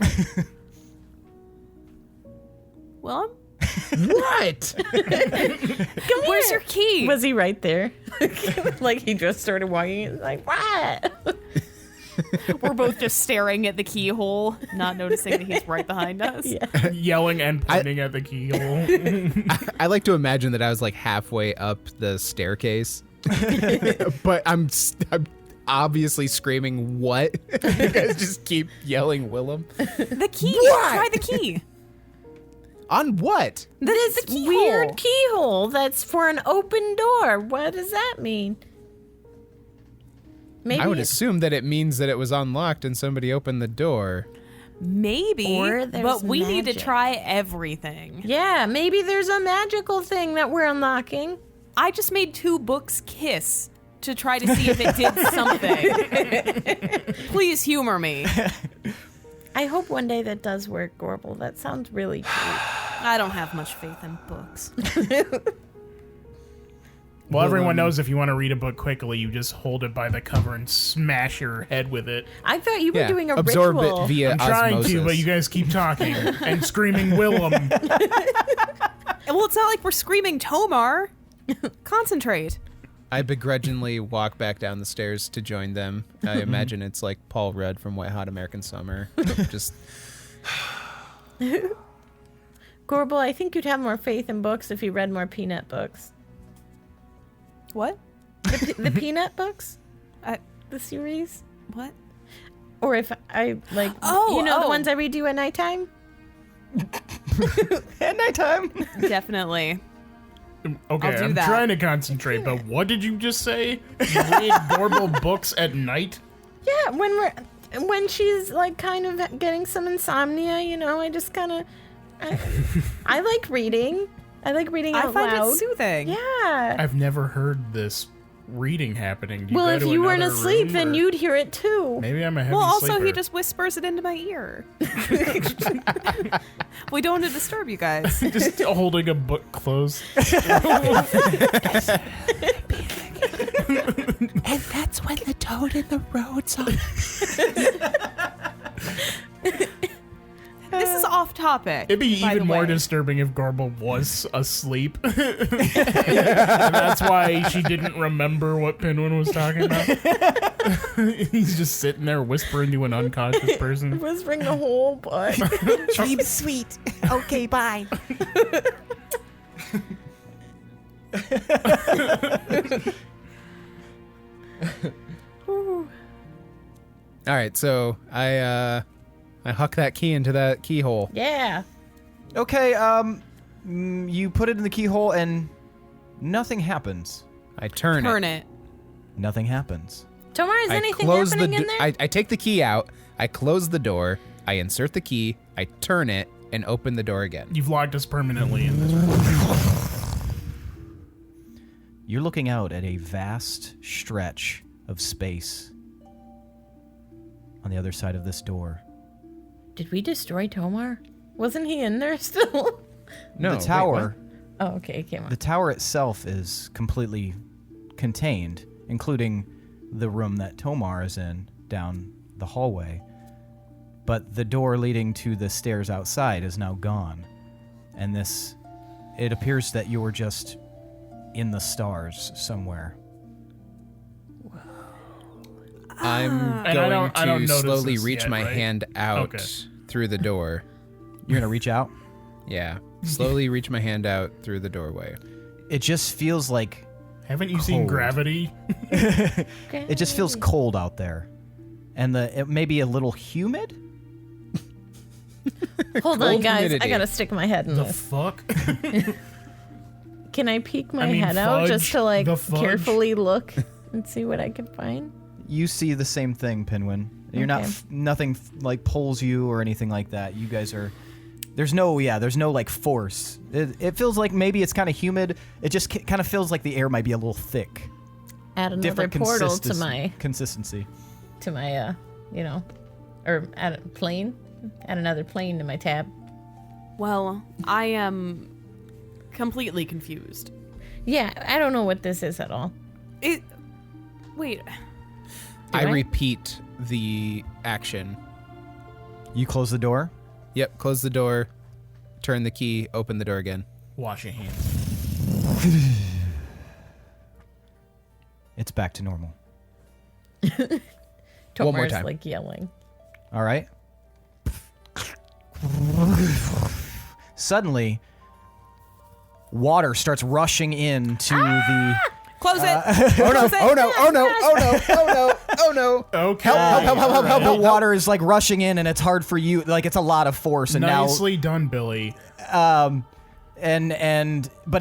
Willem? What? Come Where's here. your key? Was he right there? Like he just started walking. It's like, what? We're both just staring at the keyhole, not noticing that he's right behind us. Yeah. Yelling and pointing at the keyhole. I like to imagine that I was like halfway up the staircase, but I'm obviously screaming, "What?" You guys just keep yelling, "Willem." The key. What? Try the key. On what? This keyhole. weird keyhole that's for an open door. What does that mean? Maybe I would assume that it means that it was unlocked and somebody opened the door. Maybe. Or there's but we need to magic. try everything. Yeah, maybe there's a magical thing that we're unlocking. I just made 2 books kiss to try to see if it did something. Please humor me. I hope one day that does work, Gorbel. That sounds really cute. I don't have much faith in books. Well, everyone knows if you want to read a book quickly, you just hold it by the cover and smash your head with it. I thought you were doing a absorb ritual. it via I'm trying osmosis. to, but you guys keep talking and screaming Willem. Well, it's not like we're screaming Tomar. Concentrate. I begrudgingly walk back down the stairs to join them. I imagine it's like Paul Rudd from Wet Hot American Summer. Just Gorbel, I think you'd have more faith in books if you read more Peanut books. What? The Peanut books? I- The series? What? Or if I, like, Oh, you know the oh. ones I read you at nighttime? At nighttime. Definly. Okay, I'll do I'm that. trying to concentrate, but what did you just say? You read Gorbel books at night? Yeah, when she's, like, kind of getting some insomnia, you know, I just kind of, I like reading. I like reading out I find loud. it soothing. Yeah. I've never heard this reading happening. Do you Well, go if to you weren't another asleep, room, then or- you'd hear it too. Maybe I'm a heavy Well, also, sleeper. he just whispers it into my ear. We don't want to disturb you guys. Just holding a book closed. and that's when the toad in the road's on. This is off topic. It'd be by even the more way. disturbing if Gorbel was asleep. And that's why she didn't remember what Pinwin was talking about. He's just sitting there whispering to an unconscious person. Whispering the whole book. Dream sweet. Okay, bye. All right, so I huck that key into that keyhole. Yeah. Okay, you put it in the keyhole and nothing happens. I turn it. Nothing happens. Tomar, is I anything close happening the in there? I take the key out. I close the door. I insert the key. I turn it and open the door again. You've locked us permanently in this room. You're looking out at a vast stretch of space on the other side of this door. Did we destroy Tomar? Wasn't he in there still? No, the wait, tower, Oh, okay, came on. the tower itself is completely contained, including the room that Tomar is in down the hallway. But the door leading to the stairs outside is now gone. And it appears that you were just in the stars somewhere. I'm And going I don't to notice slowly this reach yet, my right? hand out Okay. through the door. You're going to reach out? Yeah. Slowly reach my hand out through the doorway. It just feels like... Haven't you seen Cold. Gravity? It just feels cold out there. And it may be a little humid? Hold on, Cold guys. humidity. I gotta stick my head in The this. fuck? Can I peek my I mean, head out just fudge? to like The fudge? carefully look and see what I can find? You see the same thing, Pinwin. You're not... Okay. Nothing like pulls you or anything like that. You guys are... There's no like force. It feels like maybe it's kind of humid. It just kind of feels like the air might be a little thick. Add another Different portal to my consistency. or add a plane. Add another plane to my tab. Well, I am completely confused. Yeah, I don't know what this is at all. Wait. I I? repeat the action. You close the door. Yep, close the door, turn the key, open the door again. Wash your hands. It's back to normal. One more Tomar's time. like yelling. All right. Suddenly, water starts rushing into the... Close it. Oh no, oh no, oh no, oh no, oh no, oh no. Okay. Help. The water is like rushing in, and it's hard for you. Like it's a lot of force, and Nicely done, Billy. but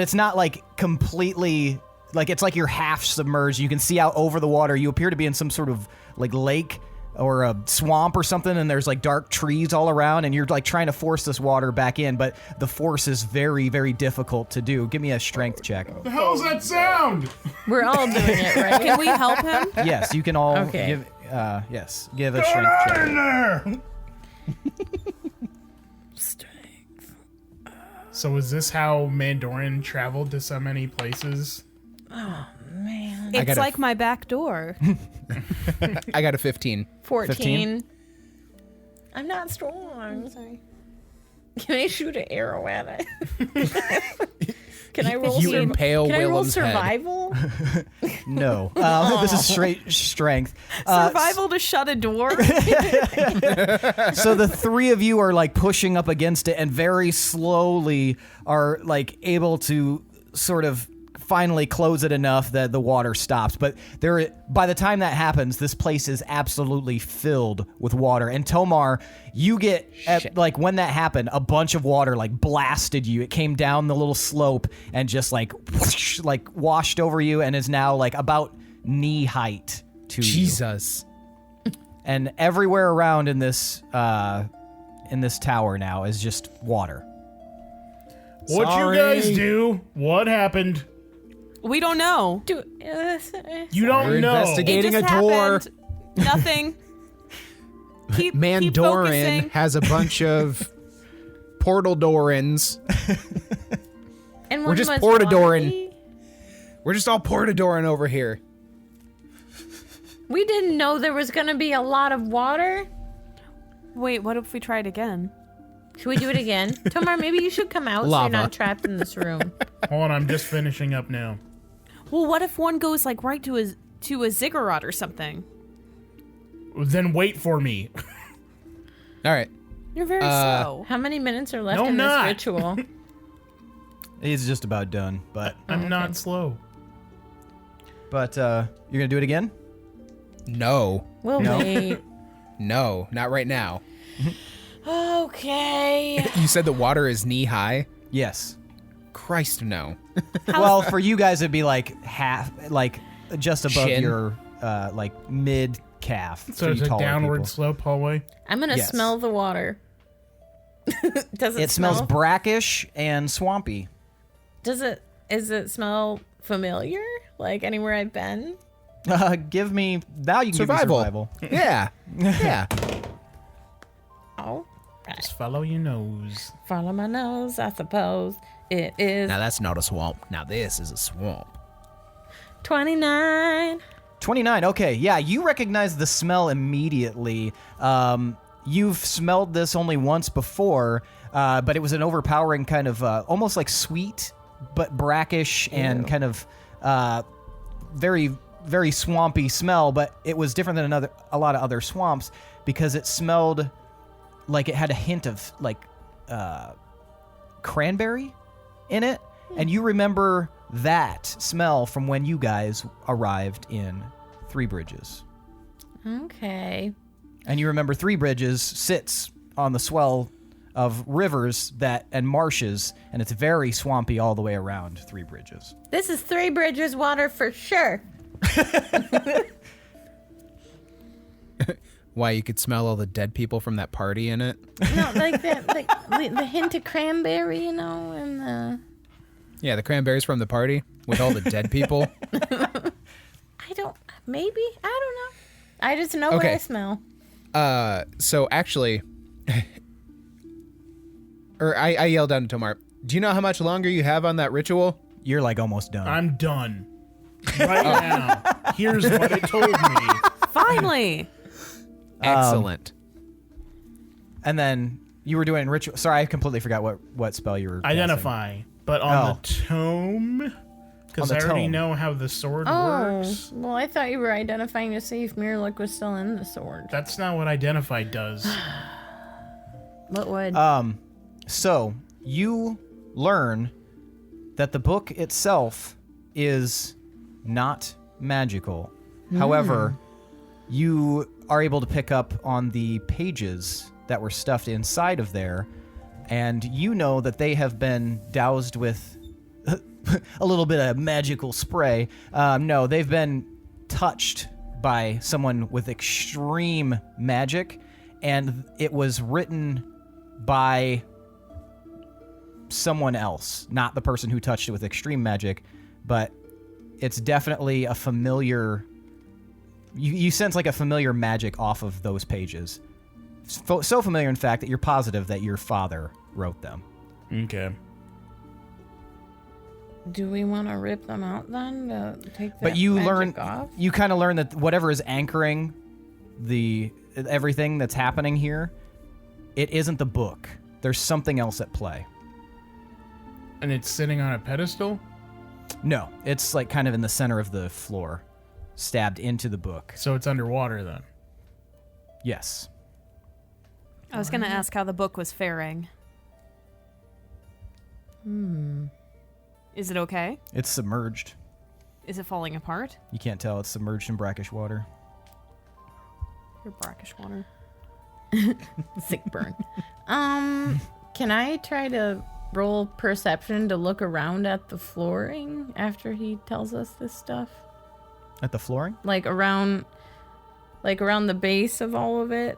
it's not like completely. Like it's like you're half submerged. You can see out over the water. You appear to be in some sort of like lake or a swamp or something, and there's like dark trees all around, and you're like trying to force this water back in, but the force is very, very difficult to do. Give me a strength check. The hell's that sound? We're all doing it, right? Can we help him? Yes, you can all Okay. give. Give a strength check. in there. So is this how Mandorin traveled to so many places? It's gotta- like my back door. I got a 15. 14. I'm not strong. Sorry. Can I shoot an arrow at it? Can I roll? You impale Can I roll Willem's head. survival? No, this is straight strength. Survival to shut a door? So the three of you are like pushing up against it and very slowly are like able to sort of finally close it enough that the water stops. But by the time that happens, this place is absolutely filled with water. And Tomar, you get like when that happened, a bunch of water like blasted you. It came down the little slope and just like whoosh, like washed over you and is now like about knee height to you. Jesus. And everywhere around in this tower now is just water. What'd you guys do? What happened? We don't know. You don't We're know. investigating. It Getting just a door. happened. Nothing. Keep Mandorin focusing. has a bunch of portal Dorans. And We're one just was Portadorin. Wally. We're just all Portadoran over here. We didn't know there was gonna be a lot of water. Wait, what if we tried again? Should we do it again? Tomar, maybe you should come out so Lava. you're not trapped in this room. Hold on, I'm just finishing up now. Well, what if one goes like right to a ziggurat or something? Then wait for me. All right. You're very slow. How many minutes are left No, in this not. ritual? He's just about done, but I'm not slow. you're gonna do it again? No. We'll wait. No, not right now. Okay. You said the water is knee high? Yes. Christ, no. Well, for you guys it'd be like half, like just above Shin. your like mid calf. So for it's you a taller downward people. slope hallway. I'm gonna Yes. smell the water. Does it, It smells smell? brackish and swampy. Does it smell familiar? Like anywhere I've been? Give me now. You can Survival. give me survival. Yeah. Yeah. Oh. Just follow your nose. Follow my nose, I suppose. It is Now that's not a swamp. Now this is a swamp. 29. 29. Okay, yeah, you recognize the smell immediately. You've smelled this only once before, but it was an overpowering kind of almost like sweet, but brackish and kind of very very swampy smell, but it was different than a lot of other swamps because it smelled like it had a hint of like cranberry in it. And you remember that smell from when you guys arrived in Three Bridges. Okay. And you remember Three Bridges sits on the swell of rivers and marshes, and it's very swampy all the way around Three Bridges. This is Three Bridges water for sure. Why, you could smell all the dead people from that party in it? No, like that, like the hint of cranberry, and the... Yeah, the cranberries from the party with all the dead people. Maybe? I don't know. I just know what I smell. So actually, I yelled down to Tomar, do you know how much longer you have on that ritual? You're like almost done. I'm done. Right now. Here's what it told me. Finally. Excellent. And then you were doing ritual. Sorry, I completely forgot what spell you were Identify. casting. But on the tome, because I already know how the sword works. Well, I thought you were identifying to see if Mirlic was still in the sword. That's not what identify does. What would? So you learn that the book itself is not magical. However, you are able to pick up on the pages that were stuffed inside of there, and you know that they have been doused with a little bit of magical spray. No, they've been touched by someone with extreme magic, and it was written by someone else, not the person who touched it with extreme magic, but it's definitely a familiar... You sense like a familiar magic off of those pages. So familiar, in fact, that you're positive that your father wrote them. Okay. Do we want to rip them out then to take that But you magic off? You kind of learn that whatever is anchoring everything that's happening here, it isn't the book. There's something else at play. And it's sitting on a pedestal? No, it's like kind of in the center of the floor, stabbed into the book. So it's underwater then? Yes. I was going to ask how the book was faring. Is it okay? It's submerged. Is it falling apart? You can't tell. It's submerged in brackish water. Your brackish water. Sick burn. Can I try to roll perception to look around at the flooring after he tells us this stuff? At the flooring? Like around the base of all of it?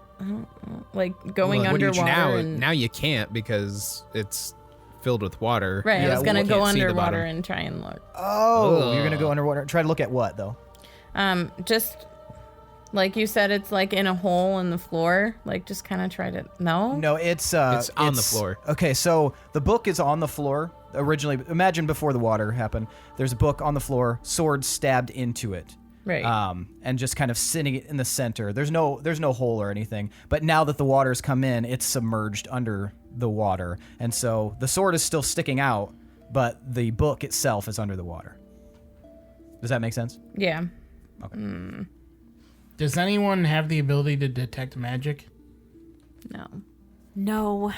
Like going underwater. Now you can't because it's filled with water. Right, Yeah, I was going to we go can't see the underwater bottom. and try and look. Oh, you're going to go underwater. Try to look at what, though? Just like you said, it's like in a hole in the floor. Like just kind of try to... No? No, it's on the floor. Okay, so the book is on the floor. Originally, imagine before the water happened. There's a book on the floor, sword stabbed into it. Right. And just kind of sitting in the center. There's no hole or anything. But now that the water's come in, it's submerged under the water. And so the sword is still sticking out, but the book itself is under the water. Does that make sense? Yeah. Okay. Does anyone have the ability to detect magic? No. No.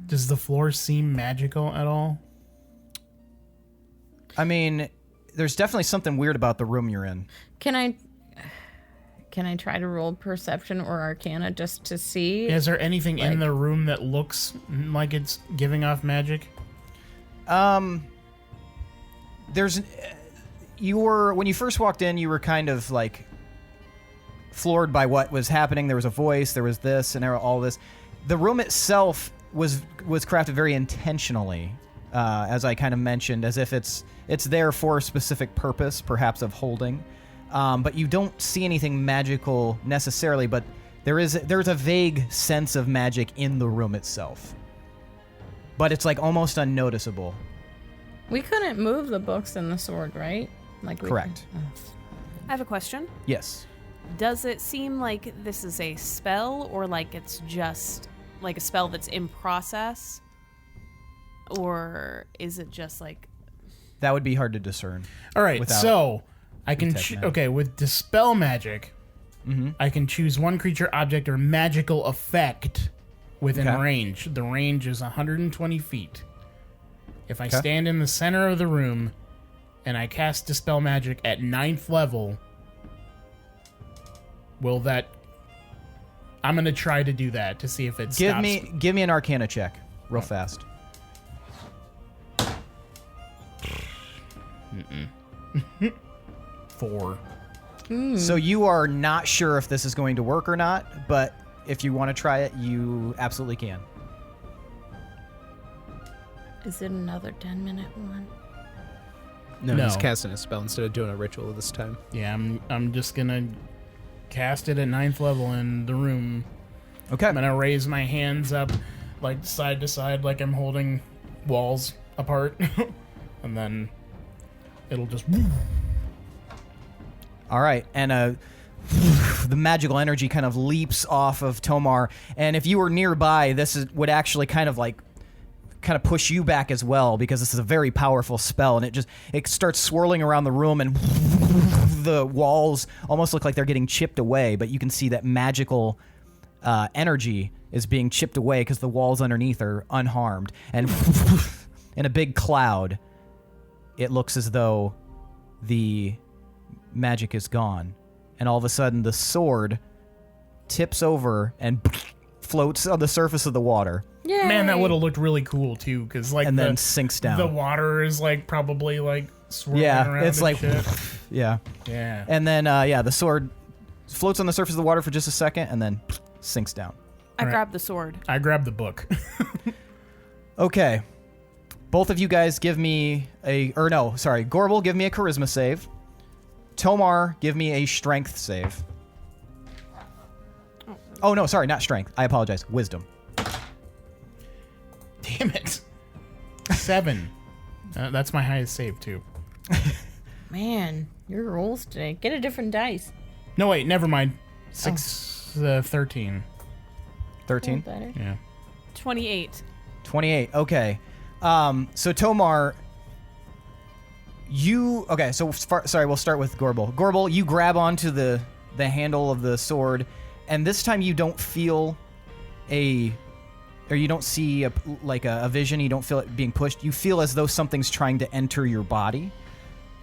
Does the floor seem magical at all? I mean, there's definitely something weird about the room you're in. Can I try to roll perception or arcana just to see? Is there anything in the room that looks like it's giving off magic? When you first walked in, you were kind of like floored by what was happening. There was a voice, there was this, and all this. The room itself was crafted very intentionally, as I kind of mentioned, as if it's there for a specific purpose, perhaps of holding. But you don't see anything magical necessarily, but there's a vague sense of magic in the room itself. But it's like almost unnoticeable. We couldn't move the books and the sword, right? Correct. I have a question. Yes. Does it seem like this is a spell, or like it's just like a spell that's in process? Or is it just like... That would be hard to discern. All right, without so I can... detect magic. Okay, with Dispel Magic, I can choose one creature, object, or magical effect within Okay. range. The range is 120 feet. If I stand in the center of the room and I cast Dispel Magic at 9th level, will that... I'm going to try to do that to see if it Give stops. me an Arcana check, real fast. 4. So you are not sure if this is going to work or not, but if you want to try it, you absolutely can. Is it another 10-minute one? No, No. he's casting a spell instead of doing a ritual this time. Yeah, I'm just going to cast it at 9th level in the room. Okay. I'm gonna raise my hands up, like side to side, like I'm holding walls apart, and then it'll just. All right, and the magical energy kind of leaps off of Tomar, and if you were nearby, would actually kind of push you back as well, because this is a very powerful spell, and it starts swirling around the room, and the walls almost look like they're getting chipped away, but you can see that magical energy is being chipped away because the walls underneath are unharmed, and in a big cloud, it looks as though the magic is gone, and all of a sudden the sword tips over and floats on the surface of the water. Yay. Man, that would have looked really cool too, because like And then sinks down. The water is like probably like swirling around. It's and like shit. yeah. Yeah. And then the sword floats on the surface of the water for just a second and then sinks down. I Right. grabbed the sword. I grabbed the book. Okay. Both of you guys give me Gorbel, give me a charisma save. Tomar, give me a strength save. Oh, no, sorry, not strength. I apologize. Wisdom. Damn it. 7. That's my highest save too. Man, your rolls today. Get a different dice. No, wait, never mind. 13. 13? Better. Yeah. 28. 28. Okay. So Tomar, we'll start with Gorbel. Gorbel, you grab onto the handle of the sword, and this time you don't feel you don't see a vision. You don't feel it being pushed. You feel as though something's trying to enter your body,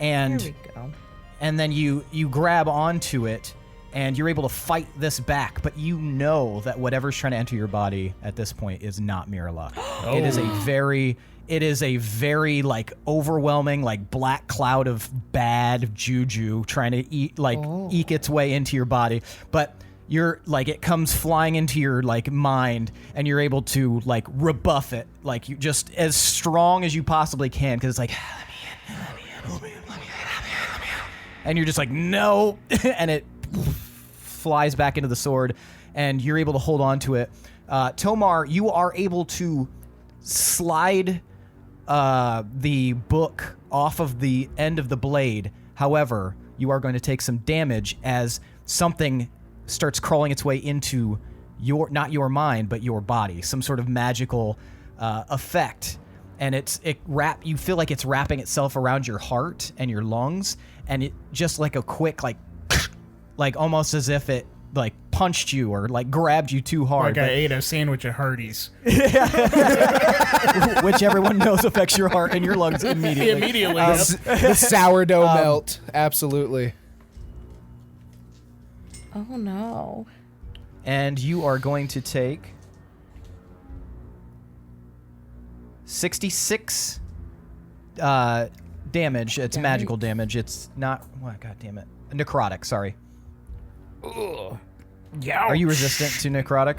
and There we go. and then you grab onto it, and you're able to fight this back, but you know that whatever's trying to enter your body at this point is not Mirala. It is a very like overwhelming, like black cloud of bad juju trying to eke its way into your body. But you're like, it comes flying into your like mind, and you're able to like rebuff it, like you just as strong as you possibly can, because it's like, let me in. And you're just like, no, and it flies back into the sword, and you're able to hold on to it. Tomar, you are able to slide the book off of the end of the blade. However, you are going to take some damage as something starts crawling its way into not your mind, but your body. Some sort of magical effect. And you feel like it's wrapping itself around your heart and your lungs, and it just like a quick like almost as if it like punched you or like grabbed you too hard. Like I ate a sandwich at Hardee's. Which everyone knows affects your heart and your lungs immediately. Immediately. Yep. The sourdough melt. Absolutely. Oh no. And you are going to take 66 damage. It's magical damage. It's not... What? God damn it. Necrotic, sorry. Yeah. Are you resistant to necrotic?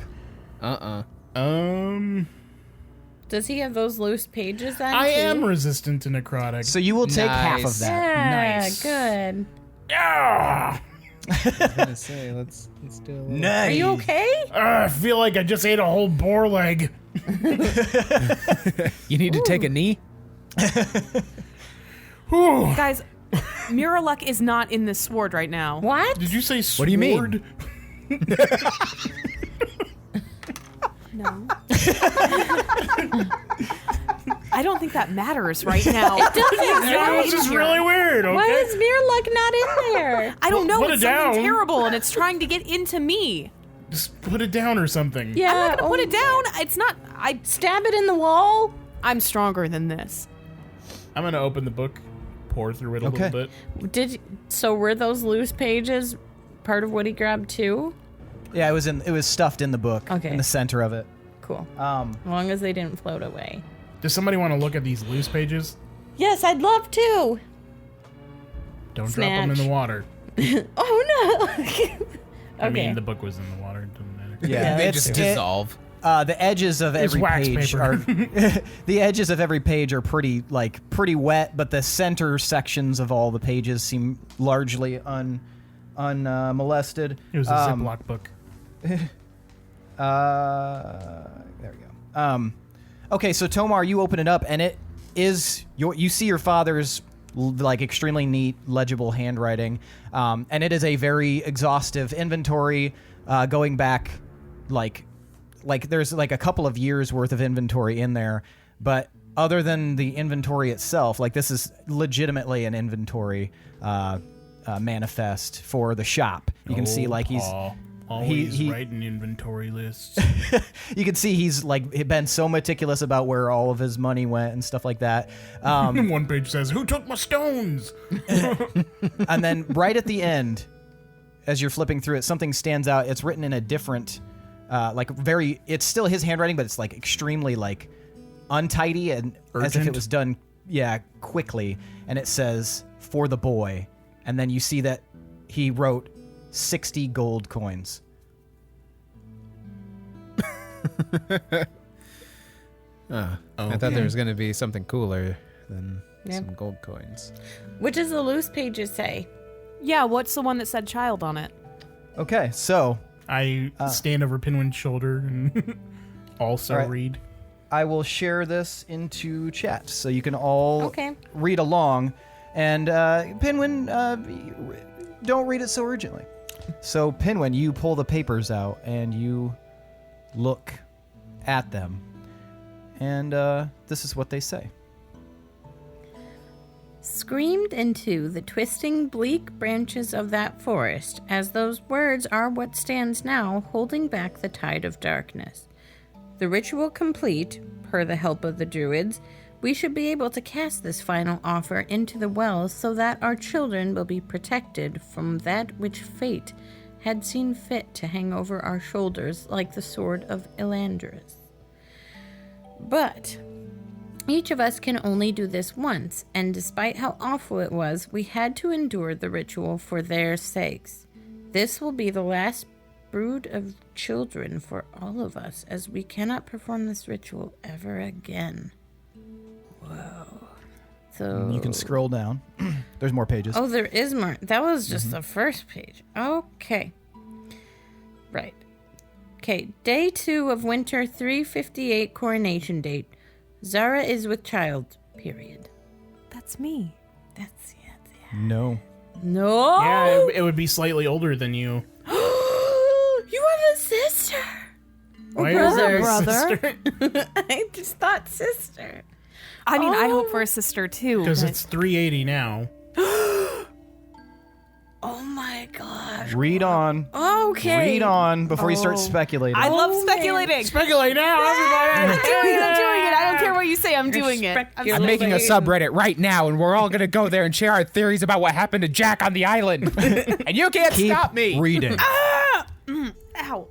Does he have those loose pages then? I too? am resistant to necrotic. So you will take half of Nice. that. Yeah, Nice. good. Yeah. I was gonna say, let's do a little... Nice. Are you okay? I feel like I just ate a whole boar leg. You need to take a knee? Whew. Guys, Mirror is not in this sword right now. What? Did you say sword? What do you mean? No. I don't think that matters right now. It doesn't. That was just really weird. Okay. Why is Mirror not in there? I don't know. Put It's it something down. terrible, and it's trying to get into me. Just put it down or something. Yeah. I'm not gonna put it down. It's not. Stab it in the wall. I'm stronger than this. I'm gonna open the book, pour through it a little bit. So were those loose pages part of what he grabbed too? Yeah, it was stuffed in the book. Okay. In the center of it. Cool. As long as they didn't float away. Does somebody want to look at these loose pages? Yes, I'd love to. Don't drop them in Snatch. the water. Oh no. Okay. I mean, the book was in the water. It doesn't matter. Yeah, They just dissolve. The edges of It's every wax page paper. are the edges of every page are pretty wet, but the center sections of all the pages seem largely unmolested. It was a Ziploc book. There we go. Okay, so Tomar, you open it up, and it is you see your father's extremely neat, legible handwriting, and it is a very exhaustive inventory, going back there's a couple of years worth of inventory in there, but other than the inventory itself, this is legitimately an inventory manifest for the shop. You can see he's. Paul. Always he- writing inventory lists. You can see he's been so meticulous about where all of his money went and stuff like that. One page says, "Who took my stones?" And then right at the end, as you're flipping through it, something stands out. It's written in a different, it's still his handwriting, but it's extremely untidy and as if it Urgent? was done, quickly. And it says, "For the boy." And then you see that he wrote 60 gold coins. I thought there was going to be something cooler than some gold coins. What does the loose pages say? Yeah, what's the one that said child on it? Okay, so I stand over Pinwin's shoulder and also All right. read. I will share this into chat so you can all Okay. read along. And Pinwin, don't read it so urgently. So Pinwin, you pull the papers out and you look at them. And this is what they say. Screamed into the twisting bleak branches of that forest, as those words are what stands now holding back the tide of darkness. The ritual complete, per the help of the druids, we should be able to cast this final offer into the well so that our children will be protected from that which fate had seen fit to hang over our shoulders like the sword of Elandris. But each of us can only do this once, and despite how awful it was, we had to endure the ritual for their sakes. This will be the last brood of children for all of us, as we cannot perform this ritual ever again. Whoa. So You can scroll down. There's more pages. Oh, there is more. That was just the first page. Okay. Right. Okay, day 2 of winter 358 coronation date. Zara is with child, period. That's me. That's it. No. No! Yeah, it would be slightly older than you. You have a sister! Why brother. is Brother. sister? I just thought sister. I mean, I hope Oh. for a sister too. Because but- it's 380 now. Oh my gosh. Read on. Okay. Read on before you start speculating. I love Oh, man. speculating. Speculate now, everybody! I'm doing it. I don't care what you say. I'm doing it. You're I'm making a subreddit right now, and we're all going to go there and share our theories about what happened to Jack on the island. And you can't Keep stop me. reading. Ow.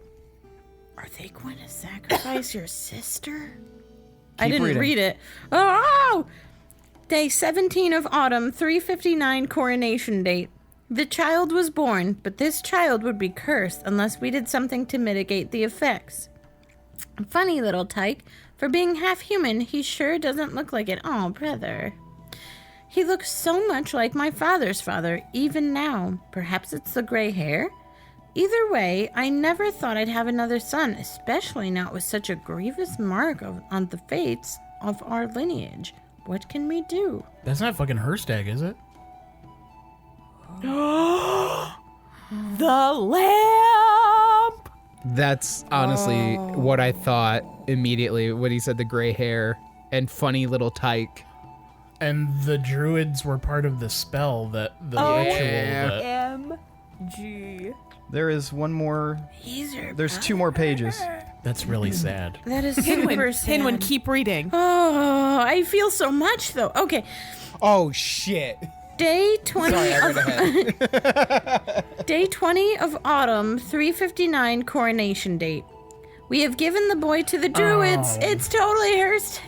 Are they going to sacrifice your sister? I Keep didn't reading. read it. Oh! Day 17 of autumn, 359 coronation date. The child was born, but this child would be cursed unless we did something to mitigate the effects. Funny little tyke. For being half human, he sure doesn't look like it. Oh, brother. He looks so much like my father's father, even now. Perhaps it's the gray hair? Either way, I never thought I'd have another son, especially not with such a grievous mark on the fates of our lineage. What can we do? That's not fucking her stag, is it? The lamp! That's honestly what I thought immediately when he said the gray hair and funny little tyke. And the druids were part of the spell that the ritual that... MG. There is one more. There's 2 more pages. That's really sad. That is super sad. Pinwin, keep reading. Oh, I feel so much though. Okay, Oh, shit. day 20 Sorry, I read ahead. Day 20 of autumn, 3:59 coronation date. We have given the boy to the druids. It's totally hers.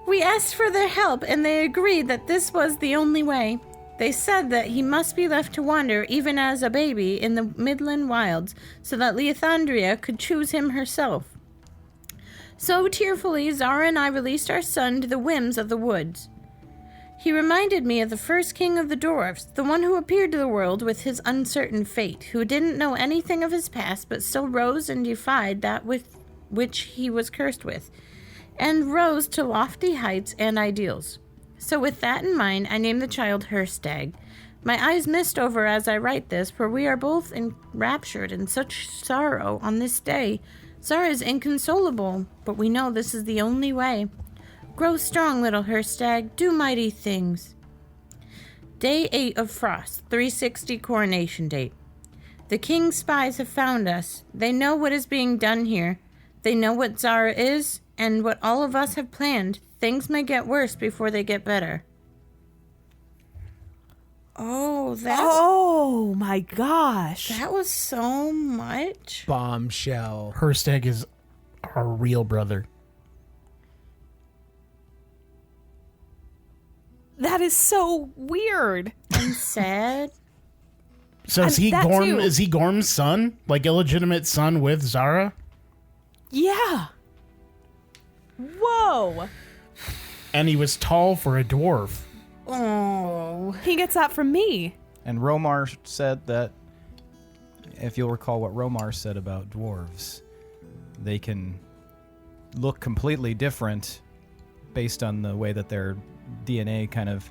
We asked for their help, and they agreed that this was the only way. They said that he must be left to wander, even as a baby, in the Midland wilds, so that Leothandria could choose him herself. So tearfully, Zara and I released our son to the whims of the woods. He reminded me of the first king of the dwarfs, the one who appeared to the world with his uncertain fate, who didn't know anything of his past, but still rose and defied that with which he was cursed with, and rose to lofty heights and ideals. So with that in mind, I named the child Herstag. My eyes mist over as I write this, for we are both enraptured in such sorrow on this day. Zara is inconsolable, but we know this is the only way. Grow strong, little Herstag. Do mighty things. Day 8 of Frost, 360 coronation date. The king's spies have found us. They know what is being done here. They know what Zara is, and what all of us have planned. Things may get worse before they get better. Oh, Oh my gosh. that was so much. Bombshell. Herstag is our real brother. That is so weird. And sad. So is he that Gorm? too. Is he Gorm's son? Like illegitimate son with Zara? Yeah. Whoa. And he was tall for a dwarf. Oh. He gets that from me. And Romar said that, if you'll recall what Romar said about dwarves, they can look completely different based on the way that their DNA kind of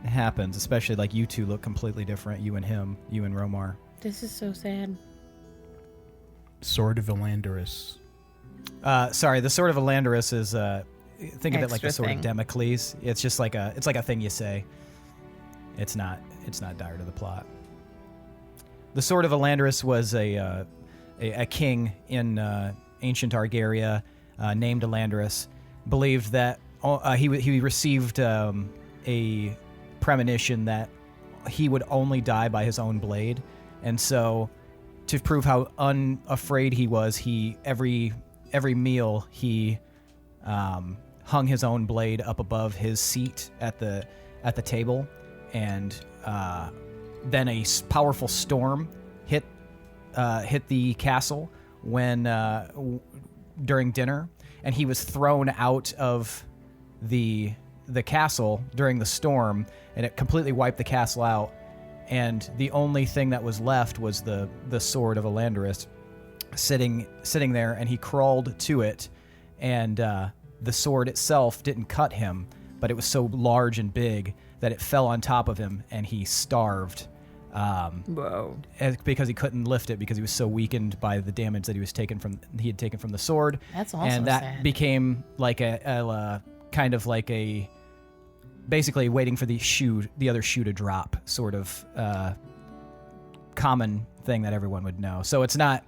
happens, especially like you two look completely different, you and him, you and Romar. This is so sad. Sword of Elandorus. Sorry, the Sword of Elandorus is think of it like the Extra Sword thing. of Damocles. It's just like a thing you say. It's not dire to the plot. The Sword of Elandorus was a king in ancient Argaria named Elandorus, believed that he received a premonition that he would only die by his own blade, and so to prove how unafraid he was, he every meal he hung his own blade up above his seat at the table, and then a powerful storm hit the castle when during dinner, and he was thrown out of the castle during the storm, and it completely wiped the castle out, and the only thing that was left was the Sword of Elandorus sitting there, and he crawled to it, and the sword itself didn't cut him, but it was so large and big that it fell on top of him, and he starved. Whoa. Because he couldn't lift it because he was so weakened by the damage that he had taken from the sword. That's also and that sad. became like a kind of like a basically waiting for the other shoe to drop sort of common thing that everyone would know. So it's not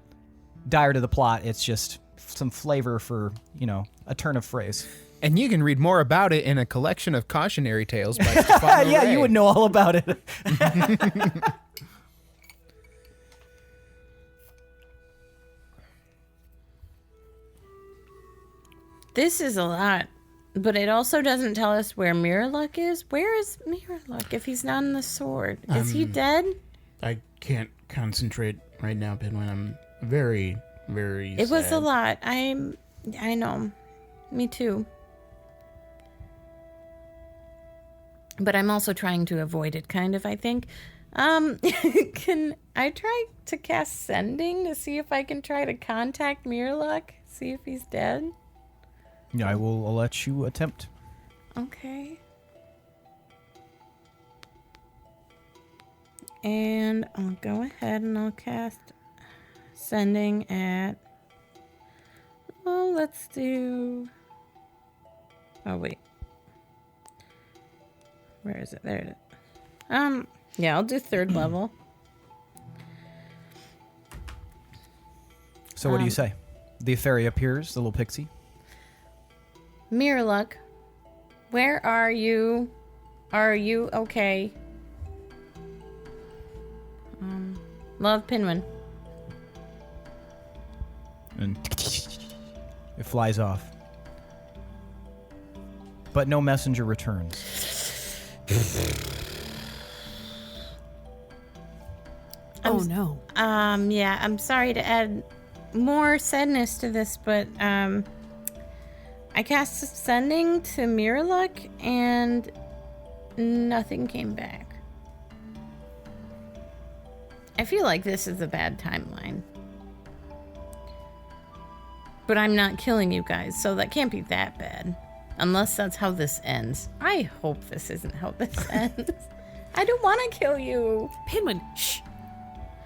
dire to the plot. It's just some flavor for, a turn of phrase. And you can read more about it in a collection of cautionary tales by Stefan Yeah, Ray. you would know all about it. This is a lot, but it also doesn't tell us where Mirrorluck is. Where is Mirrorluck if he's not in the sword? Is he dead? I can't concentrate right now, Pinwin. I'm very, very It was a sad. lot. I know. Me too. But I'm also trying to avoid it, kind of, I think. Can I try to cast Sending to see if I can try to contact Mirrorluck? See if he's dead? Yeah, I'll let you attempt. Okay. And I'll go ahead and I'll cast Sending at... Oh, let's do... Oh, wait. Where is it? There it is. Yeah, I'll do 3rd level. So what do you say? The Etheria appears, the little pixie. Mirrorluck, where are you? Are you okay? Love, Pinwin. And it flies off. But no messenger returns. Oh no. Yeah, I'm sorry to add more sadness to this, but I cast Sending to Mirrorluck and nothing came back. I feel like this is a bad timeline. But I'm not killing you guys, so that can't be that bad. Unless that's how this ends. I hope this isn't how this ends. I don't want to kill you. Pinwin, shh.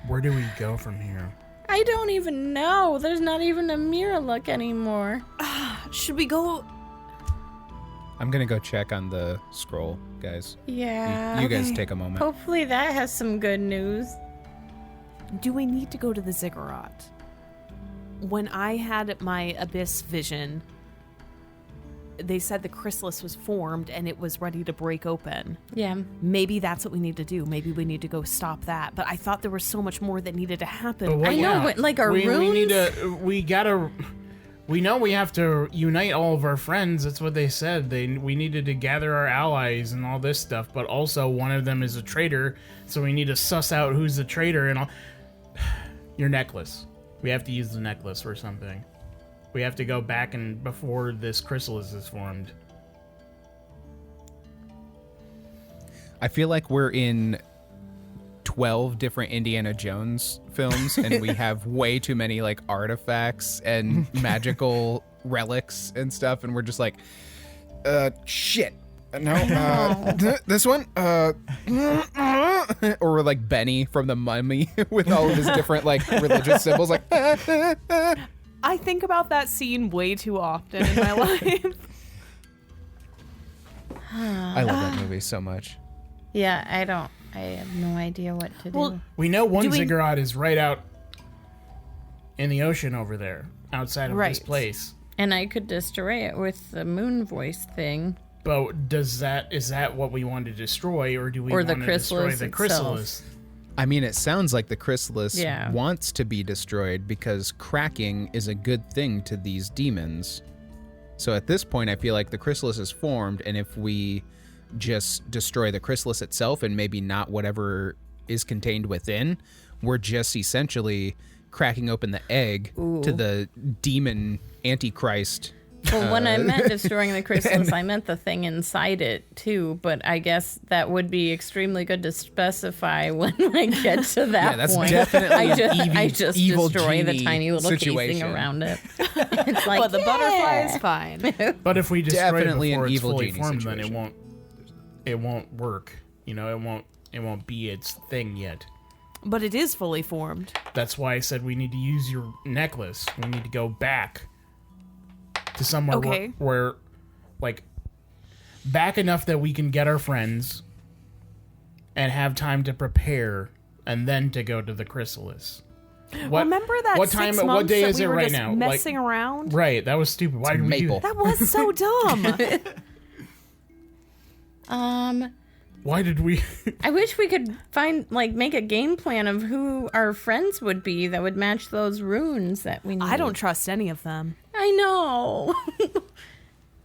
Where do we go from here? I don't even know. There's not even a Mirrorluck anymore. Should we go? I'm gonna go check on the scroll, guys. Yeah. You guys take a moment. Hopefully that has some good news. Do we need to go to the ziggurat? When I had my abyss vision, they said the chrysalis was formed and it was ready to break open. Yeah. Maybe that's what we need to do. Maybe we need to go stop that. But I thought there was so much more that needed to happen. I know, but like our runes? We know we have to unite all of our friends. That's what they said. We needed to gather our allies and all this stuff. But also one of them is a traitor, so we need to suss out who's the traitor and all. Your necklace. We have to use the necklace or something. We have to go back and before this chrysalis is formed. I feel like we're in 12 different Indiana Jones films and we have way too many like artifacts and magical relics and stuff, and we're just like, shit. No, this one? Or we're like Benny from The Mummy with all of his different like religious symbols, like. I think about that scene way too often in my life. I love that movie so much. Yeah, I have no idea what to do. Well, We know one ziggurat is right out in the ocean over there, outside of this place. And I could destroy it with the moon voice thing. But is that what we want to destroy, or do we want to destroy the chrysalis? I mean, it sounds like the chrysalis wants to be destroyed because cracking is a good thing to these demons. So at this point, I feel like the chrysalis is formed, and if we just destroy the chrysalis itself and maybe not whatever is contained within, we're just essentially cracking open the egg to the demon antichrist. Well, when I meant destroying the chrysalis, I meant the thing inside it too, but I guess that would be extremely good to specify when I get to that that's point. definitely I just evil destroy the genie tiny little situation. casing around it. It's like, but the butterfly is fine. But if we destroy Definitely it before an it's evil fully genie formed, then situation. it won't work. You know, it won't be its thing yet. But it is fully formed. That's why I said we need to use your necklace. We need to go back to somewhere where, like, back enough that we can get our friends and have time to prepare and then to go to the chrysalis. Remember that what 6 time? months What day that is we it were right just now? messing around? Right, that was stupid. Why did we do maple. that? That was so dumb. Why did we? I wish we could make a game plan of who our friends would be that would match those runes that we need. I don't trust any of them. I know.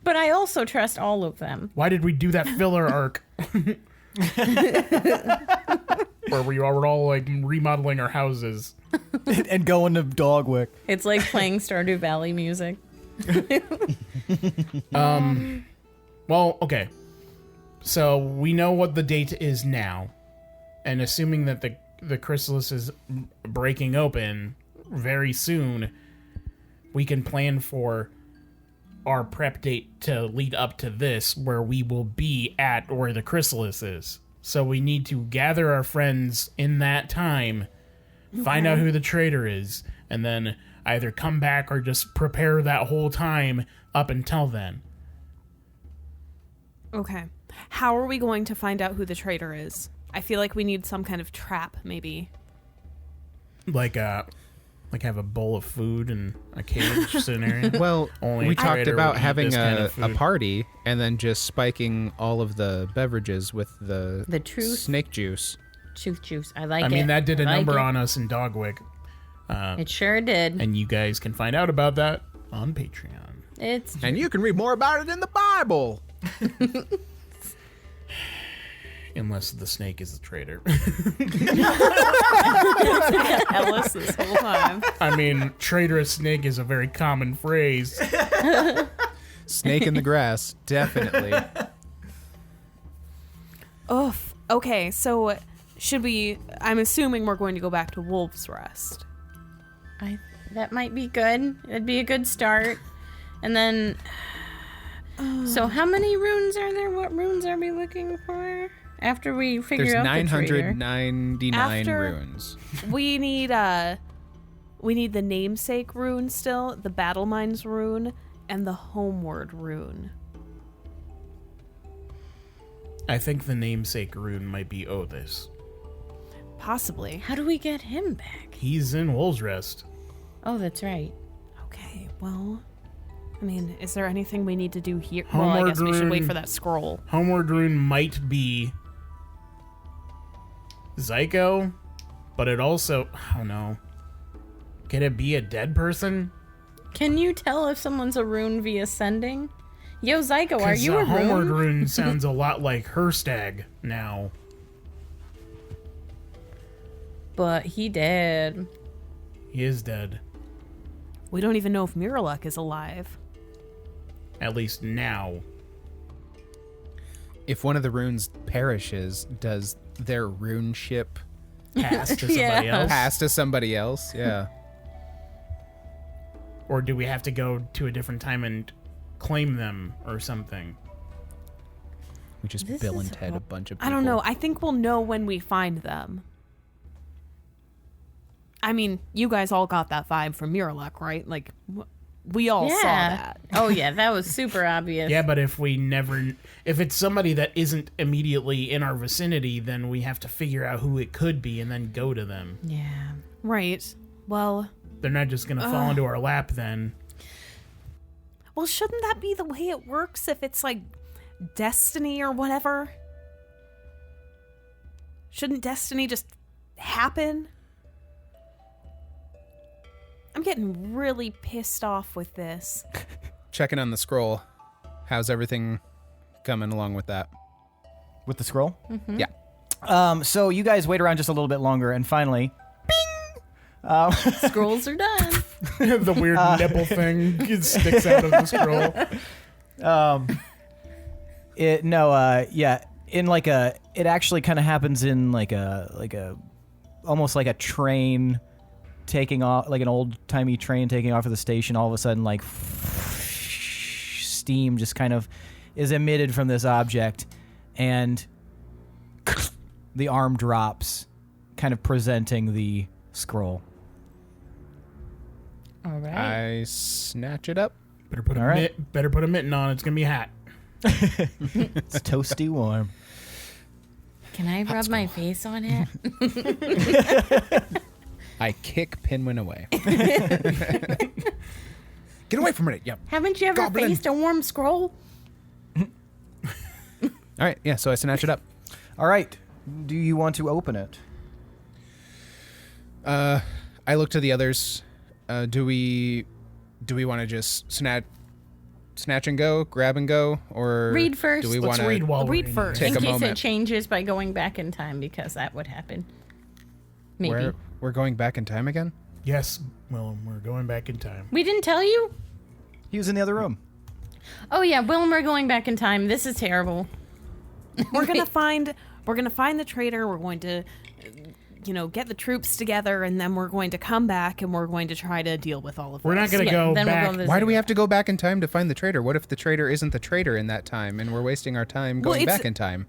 But I also trust all of them. Why did we do that filler arc? Where we were all like remodeling our houses and going to Dogwick. It's like playing Stardew Valley music. Well, okay. So we know what the date is now, and assuming that the chrysalis is breaking open very soon, we can plan for our prep date to lead up to this, where we will be at where the chrysalis is. So we need to gather our friends in that time, find out who the traitor is, and then either come back or just prepare that whole time up until then. Okay. How are we going to find out who the traitor is? I feel like we need some kind of trap, maybe. Like have a bowl of food and a cage scenario. Well, Only we a talked traitor about would eat having this kind a of food. party and then just spiking all of the beverages with the truth snake juice. Truth juice. I like it. I mean, that did a I like number it. on us in Dogwick. It sure did. And you guys can find out about that on Patreon. It's And you can read more about it in the Bible. Unless the snake is the traitor. Ellis this whole time. I mean, traitorous snake is a very common phrase. Snake in the grass, definitely. Oof. Okay, so should we... I'm assuming we're going to go back to Wolf's Rest. that might be good. It'd be a good start. And then... So how many runes are there? What runes are we looking for? After we figure There's out the traitor. 999 After- runes. We need the namesake rune still, the battle mines rune, and the homeward rune. I think the namesake rune might be Othis. Possibly. How do we get him back? He's in Wolves Rest. Oh, that's right. Okay, well, I mean, is there anything we need to do here? Well, I guess we should wait for that scroll. Homeward rune might be Zyko, but it also... I don't know. Can it be a dead person? Can you tell if someone's a rune via sending? Yo, Zyko, are 'Cause you the a Homeward rune? rune sounds a lot like Herstag now. But he did. He is dead. We don't even know if Miraluk is alive. At least now. If one of the runes perishes, does their rune ship Pass to somebody Yeah. else? pass to somebody else? Yeah. Or do we have to go to a different time and claim them or something? We just This Bill is and Ted a bunch of people. I don't know. I think we'll know when we find them. I mean, you guys all got that vibe from Miraluk, right? Like, we all saw that. Oh, yeah, that was super obvious. Yeah, but if it's somebody that isn't immediately in our vicinity, then we have to figure out who it could be and then go to them. Yeah. Right. Well, They're not just going to fall into our lap then. well, shouldn't that be the way it works if it's like destiny or whatever? Shouldn't destiny just happen? I'm getting really pissed off with this. Checking on the scroll. How's everything coming along with that? With the scroll? Yeah. So you guys wait around just a little bit longer, and finally, Scrolls are done. The weird nipple thing sticks out of the scroll. it actually kind of happens in like a almost like a train taking off, like an old-timey train taking off of the station. All of a sudden, like steam just kind of is emitted from this object, and the arm drops, kind of presenting the scroll. All right. I snatch it up. Better put All right. better put a mitten on. It's gonna be a hat. It's toasty warm. Can I rub my face on it? I kick Pinwin away. Get away from it. Yep. Haven't you ever Goblin. faced a warm scroll? All right. Yeah. So I snatch it up. All right. Do you want to open it? I look to the others. Do we want to just snatch and go, grab and go, or Read first. Do we Let's want read to while we're Read in first. take In a case it moment? changes by going back in time, because that would happen. Maybe. We're going back in time again? Yes, Willem, we're going back in time. We didn't tell you? He was in the other room. Oh yeah, Willem, we're going back in time. This is terrible. We're gonna find the traitor. We're going to, get the troops together, and then we're going to come back, and we're going to try to deal with all of this. We're not gonna Yeah, go then we'll back. go to Why do we have to go back in time to find the traitor? What if the traitor isn't the traitor in that time and we're wasting our time going it's- back in time?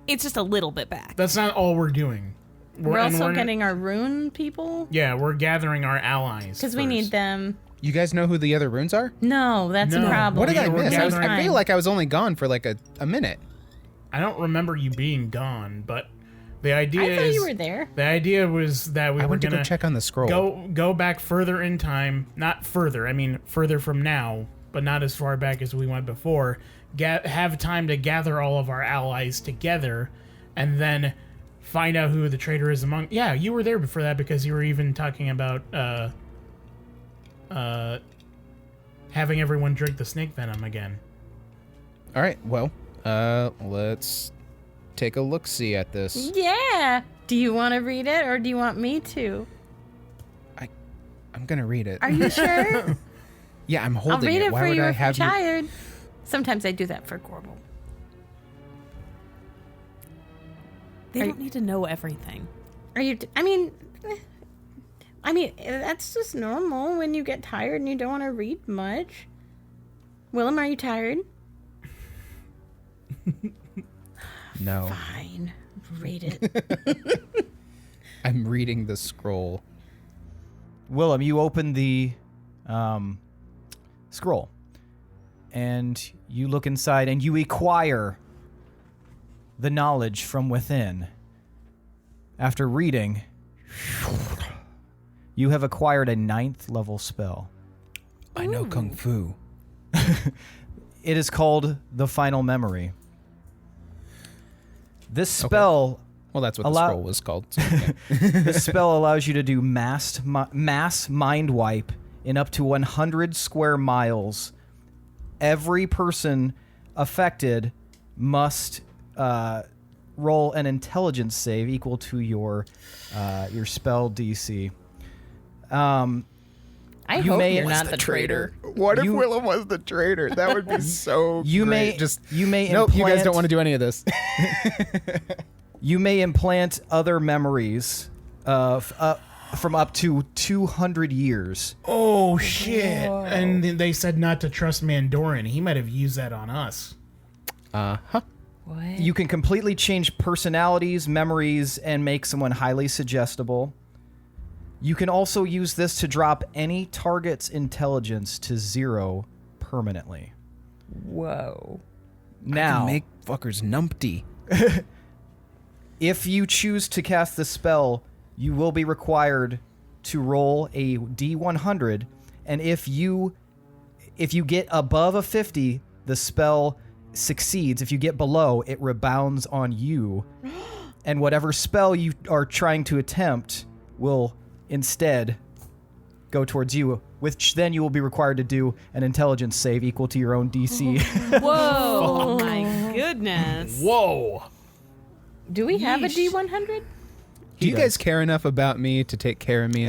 It's just a little bit back. That's not all we're doing. We're also getting our rune people. Yeah, we're gathering our allies. Because we need them. You guys know who the other runes are? No, that's a problem. What did I we're miss? gathering- I feel like I was only gone for like a minute. I don't remember you being gone, but the idea I thought is... you were there. The idea was that we I were went to going go check on the scroll. go back further in time. Not further, I mean further from now, but not as far back as we went before. Have time to gather all of our allies together, and then find out who the traitor is among... Yeah, you were there before that because you were even talking about having everyone drink the snake venom again. All right, well, let's take a look-see at this. Yeah. Do you want to read it or do you want me to? I'm going to read it. Are you sure? Yeah, I'm I'll holding read it Why for would you I if you're have you... tired. Sometimes I do that for Gorbel. They don't need to know everything. Are you? I mean, that's just normal when you get tired and you don't want to read much. Willem, are you tired? No. Fine, read it. I'm reading the scroll. Willem, you open the scroll, and you look inside, and you acquire the knowledge from within. After reading, you have acquired a 9th level spell. I know Kung Fu. It is called the Final Memory. This spell... Well, that's what the scroll was called. So This spell allows you to do mass mind wipe in up to 100 square miles. Every person affected must roll an intelligence save equal to your spell DC. I You hope may- you're What's not the traitor. What if Willem was the traitor? That would be so You great. may Nope, you guys implant- don't want to do any of this. You may implant other memories from up to 200 years. Oh, shit. And they said not to trust Mandorin. He might have used that on us. Uh-huh. What? You can completely change personalities, memories, and make someone highly suggestible. You can also use this to drop any target's intelligence to 0 permanently. Whoa. Now, Make fuckers numpty. if you choose to cast the spell, you will be required to roll a D100, and if you get above a 50, the spell succeeds. If you get below, it rebounds on you, and whatever spell you are trying to attempt will instead go towards you, which then you will be required to do an intelligence save equal to your own DC. Whoa! Oh my goodness! Whoa. Do we have a Yeesh. D100? Do you guys care enough about me to take care of me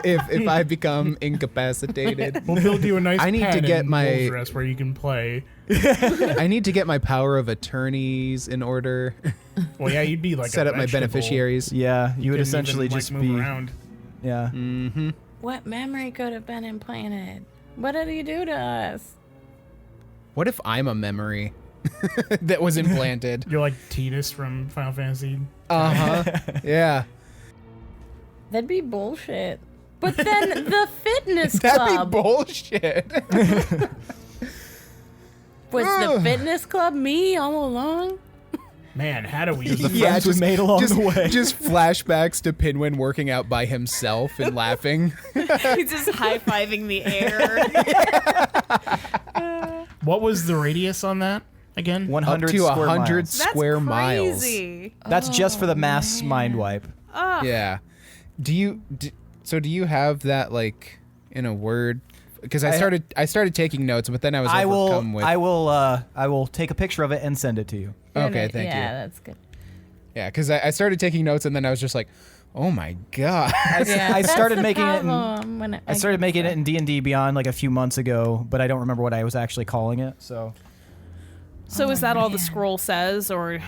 if I become incapacitated? We'll build you a nice I need pad to get in my- Wolves Rest where you can play. I need to get my power of attorneys in order. Well, yeah, you'd be like Set a up my vegetable. beneficiaries. Yeah, you would couldn't essentially even, like, just move be... around. Yeah. Mm-hmm. What memory could have been implanted? What did he do to us? What if I'm a memory that was implanted? You're like Tidus from Final Fantasy. Uh-huh. Yeah. That'd be bullshit. But then the fitness That'd club. be bullshit. Was the fitness club me all along? Man, how do we use the friends we made along the way. Just flashbacks to Pinwin working out by himself and laughing. He's just high-fiving the air. What was the radius on that again? 100 Up to square 100 miles. square miles. crazy. That's just for the mass mind wipe. Yeah. Do you have that like in a word? Because I started taking notes, but then I was overcome with. I will take a picture of it and send it to you. Okay, thank you. Yeah, that's good. Yeah, because I started taking notes and then I was just like, oh my god. I started making it. I started making it in D&D Beyond like a few months ago, but I don't remember what I was actually calling it. So So is that all the scroll says, or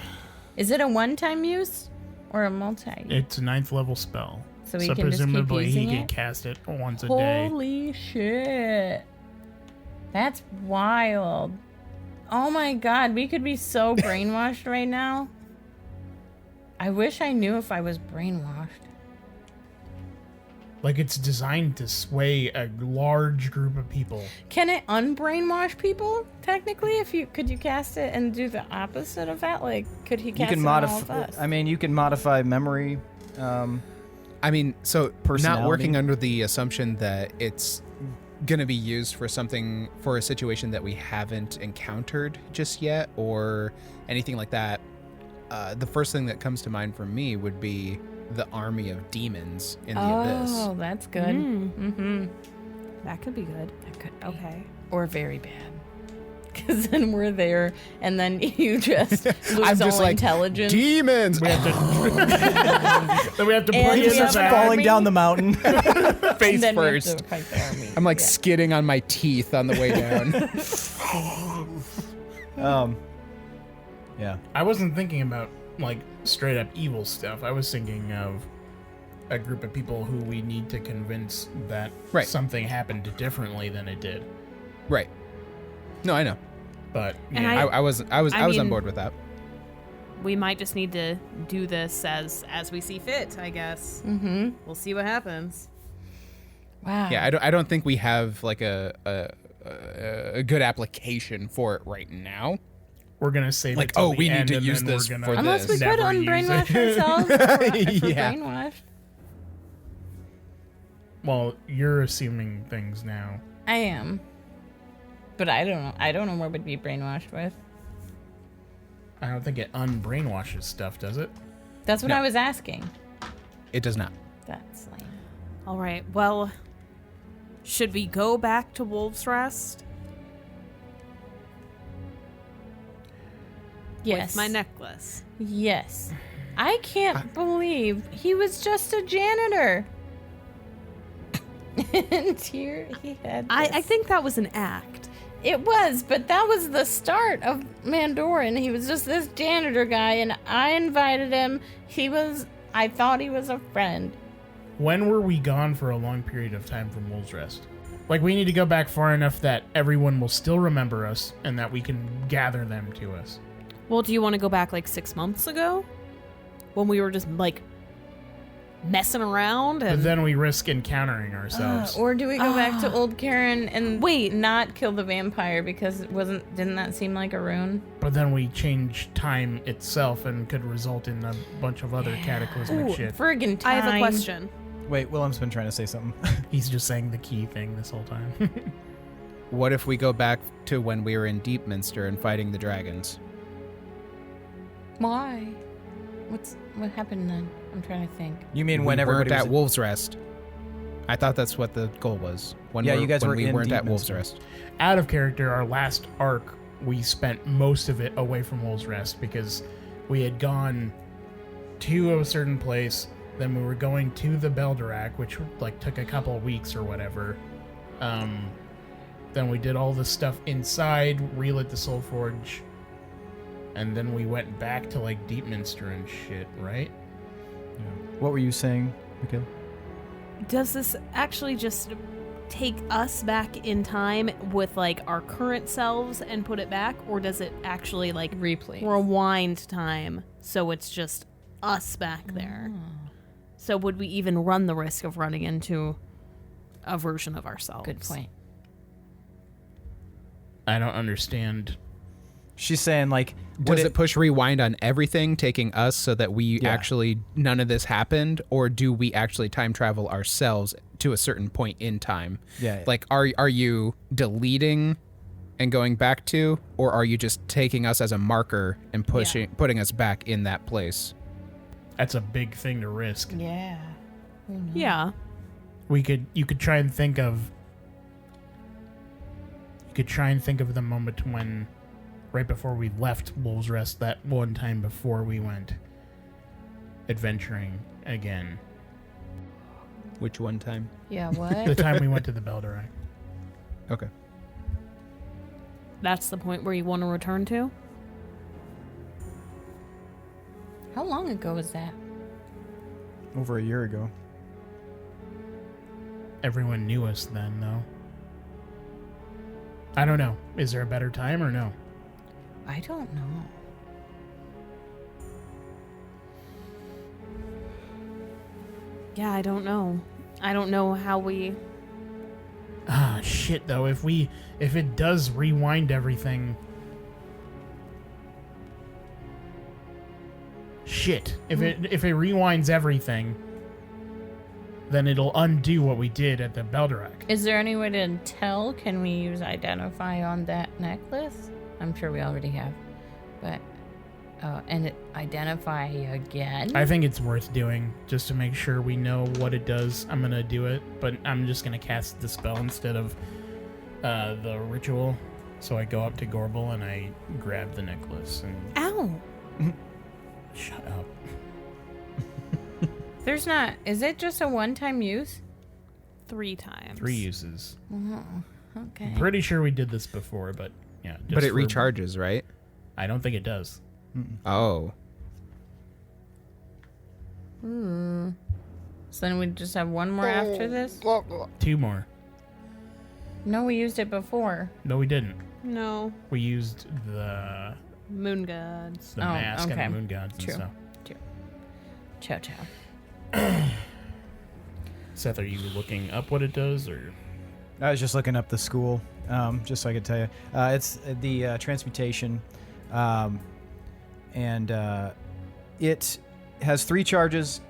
Is it a one-time use or a multi? It's a 9th level spell. So he can just keep presumably he using can it? cast it once a day. Holy shit. That's wild. Oh my god, we could be so brainwashed right now. I wish I knew if I was brainwashed. Like, it's designed to sway a large group of people. Can it unbrainwash people? Technically, could you cast it and do the opposite of that? Like, could he cast it on all of us? I mean, you can modify memory. I mean, so not Personality. working under the assumption that it's going to be used for a situation that we haven't encountered just yet or anything like that. The first thing that comes to mind for me would be the army of demons in the abyss. Oh, that's good. Mm-hmm. That could be good. That could be. Okay. Or very bad. Because then we're there, and then you just lose I'm just all like, intelligence. demons! We have to. Then we have to And bring we this have back. Falling army? down the mountain. Face And then we have first. to fight the army. I'm like Yeah. skidding on my teeth on the way down. Yeah. I wasn't thinking about, like, straight up evil stuff. I was thinking of a group of people who we need to convince that Right. something happened differently than it did. Right. No, I know. But And yeah, I was on mean- board with that. We might just need to do this as we see fit, I guess. Mm-hmm. We'll see what happens. Wow. Yeah, I don't think we have like a good application for it right now. we're gonna save Like, it till oh, the we need end, to and use then this we're gonna for Unless we this. could never use unbrainwash it. ourselves if we're Yeah. brainwashed. Well, you're assuming things now. I am. But I don't know. I don't know what would be brainwashed with. I don't think it unbrainwashes stuff, does it? That's what No. I was asking. It does not. That's lame. All right. Well, should we go back to Wolf's Rest Yes. with my necklace? Yes. I can't believe he was just a janitor. And here he had I this. think that was an act. It was, but that was the start of Mandoran. He was just this janitor guy, and I invited him. I thought he was a friend. When were we gone for a long period of time from Wolf's Rest? Like, we need to go back far enough that everyone will still remember us and that we can gather them to us. Well, do you want to go back like 6 months ago? When we were just like messing around But and then we risk encountering ourselves. Or do we go back to Old Karen and Wait. not kill the vampire because didn't that seem like a rune? But then we change time itself and could result in a bunch of other cataclysmic Ooh, shit. Friggin' time. I have a question. Wait, Willem's been trying to say something. He's just saying the key thing this whole time. What if we go back to when we were in Deepminster and fighting the dragons? Why? What happened then? I'm trying to think. You mean we when everybody weren't was at Wolves Rest. I thought that's what the goal was. Yeah, you guys when were we in weren't at Wolves Deepminster. Rest. Out of character, our last arc, we spent most of it away from Wolf's Rest because we had gone to a certain place, then we were going to the Beldorak, which like took a couple of weeks or whatever. Then we did all the stuff inside, relit the Soul Forge, and then we went back to like Deepminster and shit, right? What were you saying, Michaela? Does this actually just take us back in time with like our current selves and put it back, or does it actually like Replay. rewind time so it's just us back there? So would we even run the risk of running into a version of ourselves? Good point. I don't understand. She's saying like, Does it push rewind on everything, taking us so that we actually, none of this happened? Or do we actually time travel ourselves to a certain point in time? Yeah. Like, are you deleting and going back to, or are you just taking us as a marker and putting us back in that place? That's a big thing to risk. Yeah. Yeah. You could try and think of the moment when right before we left Wolves Rest, that one time before we went adventuring again. Which one time? Yeah, The what? time we went to the Beldorak. Okay. That's the point where you want to return to? How long ago was that? over a year ago. Everyone knew us then, though. I don't know. Is there a better time or no? I don't know. Yeah, I don't know. I don't know how we... Ah, shit, though. If it does rewind everything... Shit. If it rewinds everything, then it'll undo what we did at the Beldorak. Is there any way to tell? Can we use identify on that necklace? I'm sure we already have. But, and identify again? I think it's worth doing, just to make sure we know what it does. I'm going to do it, but I'm just going to cast the spell instead of the ritual. So I go up to Gorbel and I grab the necklace. And Ow! Shut up. There's not... Is it just a one-time use? 3 times. 3 uses. Oh, okay. I'm pretty sure we did this before, but yeah. But it recharges, right? I don't think it does. Oh. So then we just have one more after this? 2 more. No, we used it before. No, we didn't. No. We used the Moon gods. mask okay. and the moon gods True. and stuff. Chow chow. Seth, are you looking up what it does, or? I was just looking up the school, just so I could tell you. It's the transmutation, and it has 3 charges,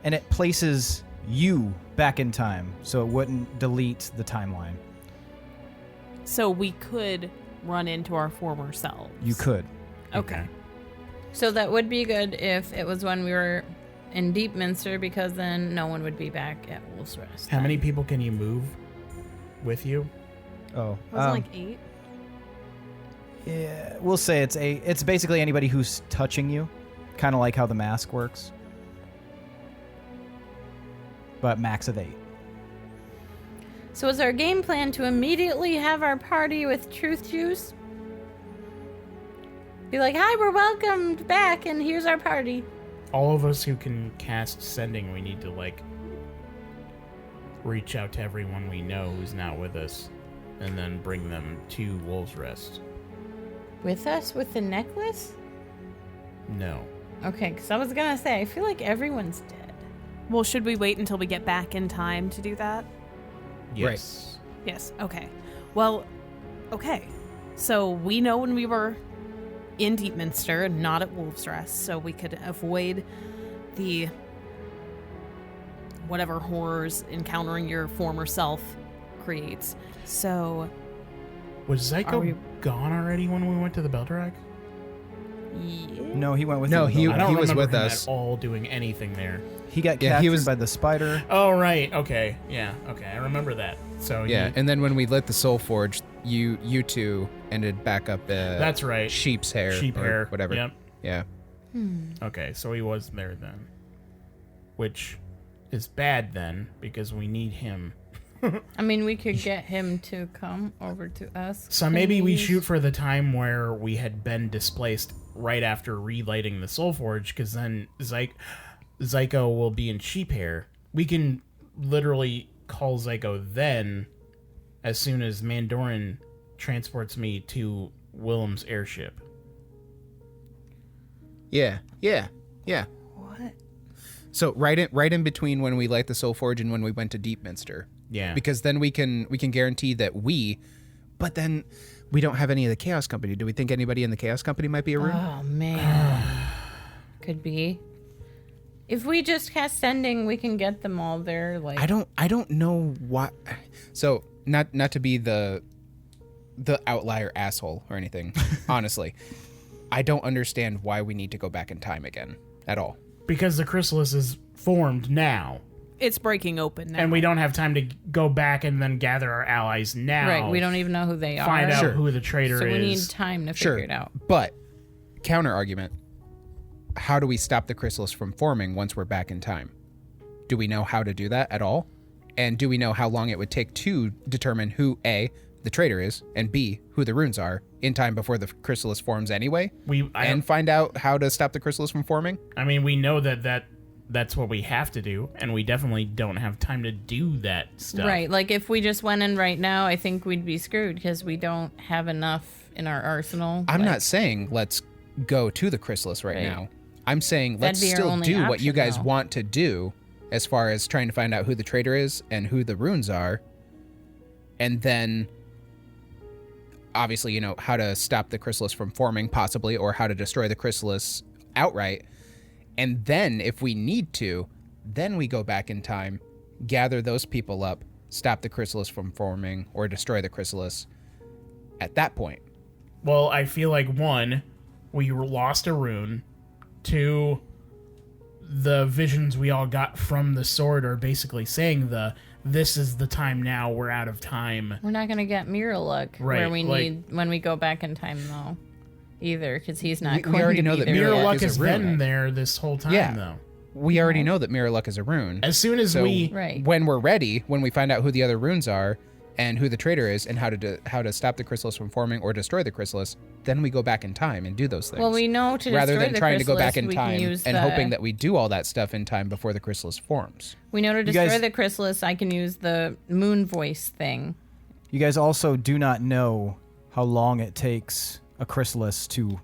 and it places you back in time, so it wouldn't delete the timeline. So we could run into our former selves. You could. Okay. So that would be good if it was when we were in Deepminster, because then no one would be back at Wolf's Rest. How many people can you move with you? Oh, Was it like 8? yeah, we'll say it's 8. It's basically anybody who's touching you, kind of like how the mask works, but max of 8. So is our game plan to immediately have our party with Truth Juice? Be like, hi, we're welcomed back, and here's our party. All of us who can cast sending, we need to, like, reach out to everyone we know who's not with us, and then bring them to Wolf's Rest. With us? With the necklace? No. Okay, because I was going to say, I feel like everyone's dead. Well, should we wait until we get back in time to do that? Yes. Yes. Okay. Well, okay. So we know when we were in Deepminster, not at Wolf's Rest, so we could avoid the whatever horrors encountering your former self creates. So Was Are Zyko we- gone already when we went to the Beldorak? yeah. No, he went with No, you. he- I don't was remember with him us. at all doing anything there. He got Yeah, captured he was- by the spider. Oh, right. Okay. Yeah. Okay. I remember that. So Yeah, and then when we lit the Soul Forge, you two ended back up that's right. sheep's hair. Sheep or hair. whatever. Yep. Yeah. Okay. So he was there then, which is bad then because we need him. I mean, we could get him to come over to us. So maybe we please. shoot for the time where we had been displaced right after relighting the Soul Forge, because then Zyko will be in sheep hair. We can literally call Zyko then, as soon as Mandorin transports me to Willem's airship. Yeah. What? So right in between when we light the Soul Forge and when we went to Deepminster. Yeah. Because then we can guarantee that but then we don't have any of the Chaos Company. Do we think anybody in the Chaos Company might be a rune? Oh, man. Could be. If we just cast Sending, we can get them all there. Like, I don't know why. So not to be the outlier asshole or anything. Honestly, I don't understand why we need to go back in time again at all. Because the chrysalis is formed now, It's breaking open now. and we don't have time to go back and then gather our allies now. right, we don't even know who they are. find out Sure. who the traitor So we need is. time to Sure, figure it out. but counter argument: how do we stop the chrysalis from forming once we're back in time? Do we know how to do that at all? And do we know how long it would take to determine who A, the traitor is, and B, who the runes are in time before the chrysalis forms anyway? And find out how to stop the chrysalis from forming? I mean, we know that that's what we have to do, and we definitely don't have time to do that stuff. Right. Like, if we just went in right now, I think we'd be screwed because we don't have enough in our arsenal. I'm not saying let's go to the Chrysalis right now. I'm saying let's That'd be our still only do what option, you guys though. want to do as far as trying to find out who the traitor is and who the runes are. And then, obviously, how to stop the Chrysalis from forming, possibly, or how to destroy the Chrysalis outright. And then, if we need to, then we go back in time, gather those people up, stop the Chrysalis from forming, or destroy the Chrysalis at that point. Well, I feel like, 1, we lost a rune. 2, the visions we all got from the sword are basically saying this is the time now, we're out of time. We're not going to get mirror luck where we need when we go back in time, though, either, because he's not going we already to know be that there Mirror Mirror yet. luck is has a rune. been there this whole time, though. We already know that Mirror Luck is a rune. As soon as So Right. when we're ready, when we find out who the other runes are and who the traitor is and how to stop the Chrysalis from forming or destroy the Chrysalis, then we go back in time and do those things. Well, we know to rather destroy than the trying to go Chrysalis, back in we can time use and the- hoping that we do all that stuff in time before the Chrysalis forms. We know to You destroy guys- the Chrysalis, I can use the moon voice thing. You guys also do not know how long it takes a chrysalis to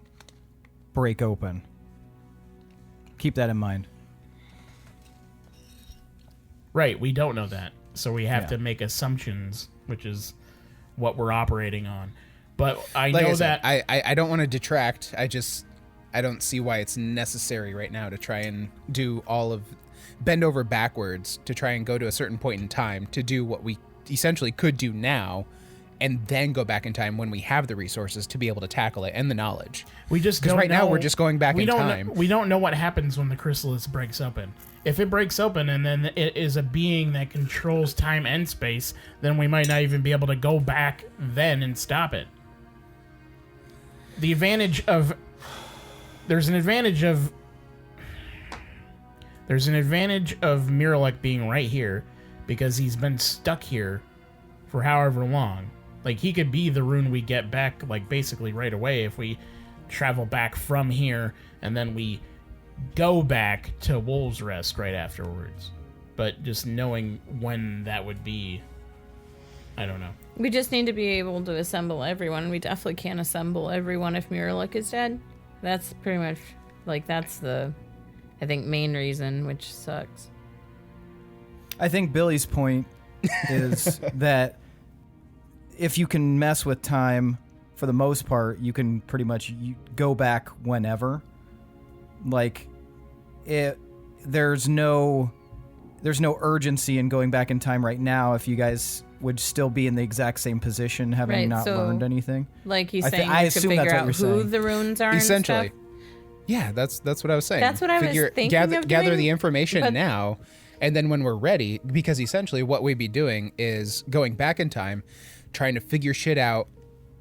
break open. Keep that in mind. Right, we don't know that. So we have Yeah. to make assumptions, which is what we're operating on. But I Like know I said, that... I don't want to detract. I don't see why it's necessary right now to try and do bend over backwards to try and go to a certain point in time to do what we essentially could do now and then go back in time when we have the resources to be able to tackle it and the knowledge. We just 'Cause don't right now know- we're just going back we in don't time. We don't know what happens when the chrysalis breaks open. If it breaks open and then it is a being that controls time and space, then we might not even be able to go back then and stop it. The advantage of... There's an advantage of Miralek being right here because he's been stuck here for however long. Like, he could be the rune we get back, like, basically right away if we travel back from here and then we go back to Wolves Rest right afterwards. But just knowing when that would be, I don't know. We just need to be able to assemble everyone. We definitely can't assemble everyone if Miraluk is dead. That's pretty much, that's the, I think, main reason, which sucks. I think Billy's point is that if you can mess with time, for the most part, you can pretty much go back whenever. Like, there's no urgency in going back in time right now if you guys would still be in the exact same position, having Right, not so- learned anything. Like he's I thi- saying, I you could assume figure that's what out you're who saying. the runes are Essentially. and stuff. Yeah, that's what I was saying. That's what I was thinking gather, of gather doing, the information but- now, and then when we're ready, because essentially what we'd be doing is going back in time, trying to figure shit out,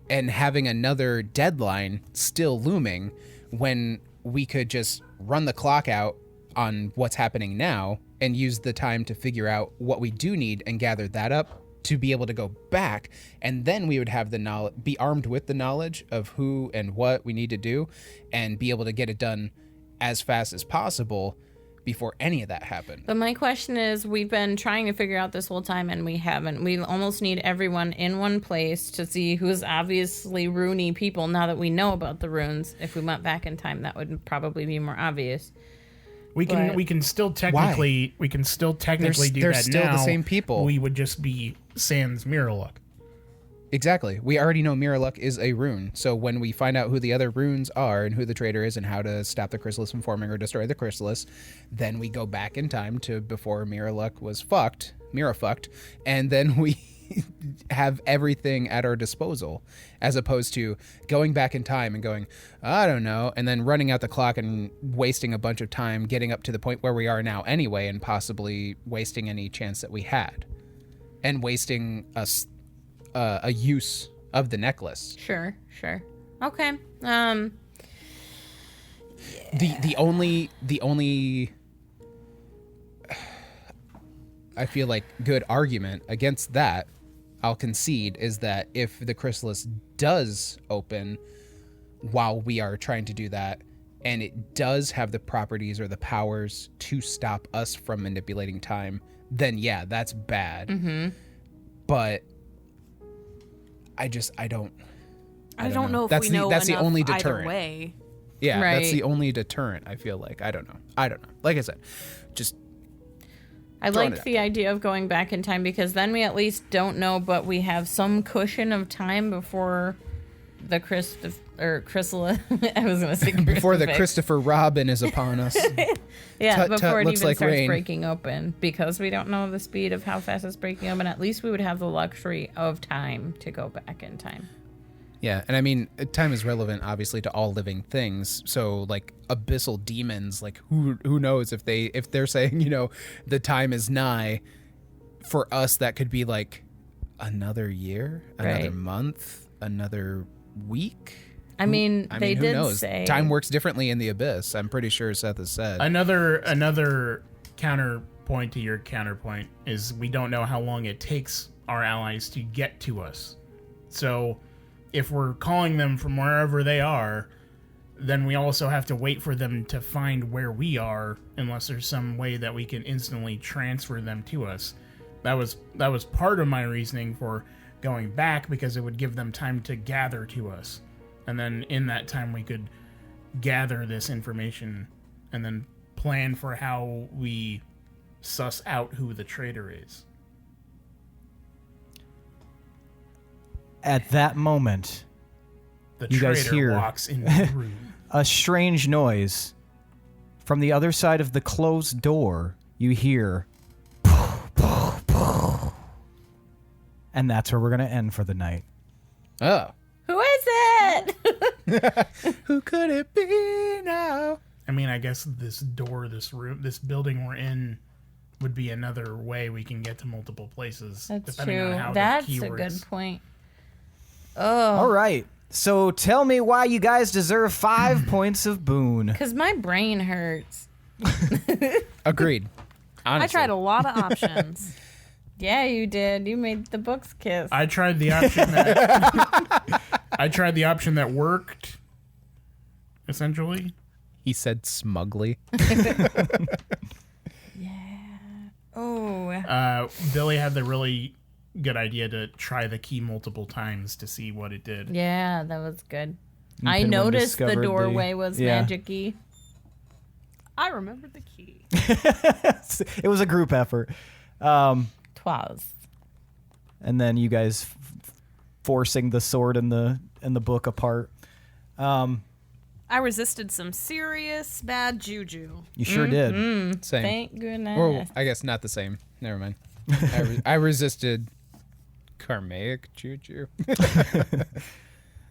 and having another deadline still looming when we could just run the clock out on what's happening now and use the time to figure out what we do need and gather that up to be able to go back, and then we would have the knowledge, be armed with the knowledge of who and what we need to do, and be able to get it done as fast as possible before any of that happened. But my question is, we've been trying to figure out this whole time and we haven't. We almost need everyone in one place to see who's obviously runey people now that we know about the runes. If we went back in time, that would probably be more obvious. We can But- we can still technically do They're that still now. the same people. We would just be sans Miraluk. Exactly. We already know Miraluk is a rune, so when we find out who the other runes are and who the traitor is and how to stop the chrysalis from forming or destroy the chrysalis, then we go back in time to before Miraluk was Mira fucked, and then we have everything at our disposal, as opposed to going back in time and going, I don't know, and then running out the clock and wasting a bunch of time getting up to the point where we are now anyway, and possibly wasting any chance that we had, and wasting a use of the necklace. Sure. Okay. The only I feel like good argument against that, I'll concede, is that if the chrysalis does open while we are trying to do that, and it does have the properties or the powers to stop us from manipulating time, then yeah, that's bad. Mm-hmm. But I don't know if that's we know that's the enough only either deterrent. way. Yeah, that's Right. the only deterrent, I feel like. I don't know. Like I said, just I Throwing it like out the idea of going back in time because then we at least don't know, but we have some cushion of time before the Chrysalis. I was going to say before the crucifix. Christopher Robin is upon us. Yeah, Tut, before it looks even like starts rain. breaking open, because we don't know the speed of how fast it's breaking open. At least we would have the luxury of time to go back in time. Yeah, and I mean, time is relevant, obviously, to all living things. So, like abyssal demons, like who knows if they're saying, you know, the time is nigh. For us, that could be like another year, another Right. month, another week. I mean, they who did knows? say Time works differently in the abyss. I'm pretty sure Seth has said. Another counterpoint to your counterpoint is we don't know how long it takes our allies to get to us. So if we're calling them from wherever they are, then we also have to wait for them to find where we are, unless there's some way that we can instantly transfer them to us. That was part of my reasoning for going back, because it would give them time to gather to us. And then in that time we could gather this information and then plan for how we suss out who the traitor is. At that moment, The You guys traitor hear- walks into the room. a strange noise. From the other side of the closed door, you hear... And that's where we're going to end for the night. Oh. Who is it? Who could it be now? I mean, I guess this door, this room, this building we're in would be another way we can get to multiple places. That's depending true. on how That's the key a good works. point. All right. So tell me why you guys deserve 5 points of boon. Because my brain hurts. Agreed. Honestly. I tried a lot of options. Yeah, you did. You made the books kiss. I tried the option that worked. Essentially, He said smugly. Oh. Billy had the really good idea to try the key multiple times to see what it did. Yeah, that was good. And I Pinwin noticed the discovered doorway was yeah. magic-y. I remembered the key. It was a group effort. Twas. And then you guys forcing the sword and the book apart. I resisted some serious bad juju. You sure did. Same. Thank goodness. Or I guess not the same. Never mind. I resisted karmic juju.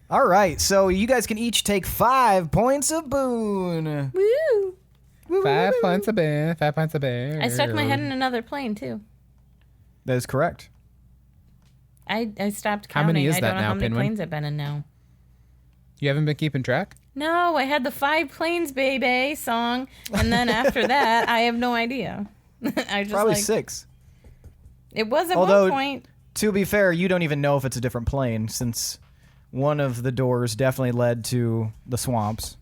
All right, so you guys can each take 5 points of boon. Woo! 5 points a bear. 5 points a bear. I stuck my head in another plane, too. That is correct. I stopped How counting. many is I that don't know now, how many Pinwin? planes I've been in now. You haven't been keeping track? No, I had the 5 planes, baby song. And then after that, I have no idea. I just Probably like, 6. It was at Although- one point. To be fair, you don't even know if it's a different plane, since one of the doors definitely led to the swamps.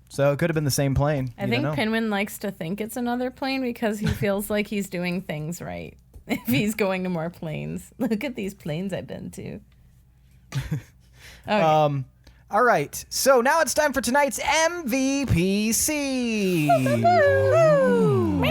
So it could have been the same plane. I You think don't know. Pinwin likes to think it's another plane because he feels like he's doing things right. If he's going to more planes. Look at these planes I've been to. Okay. All right, so now it's time for tonight's MVPC.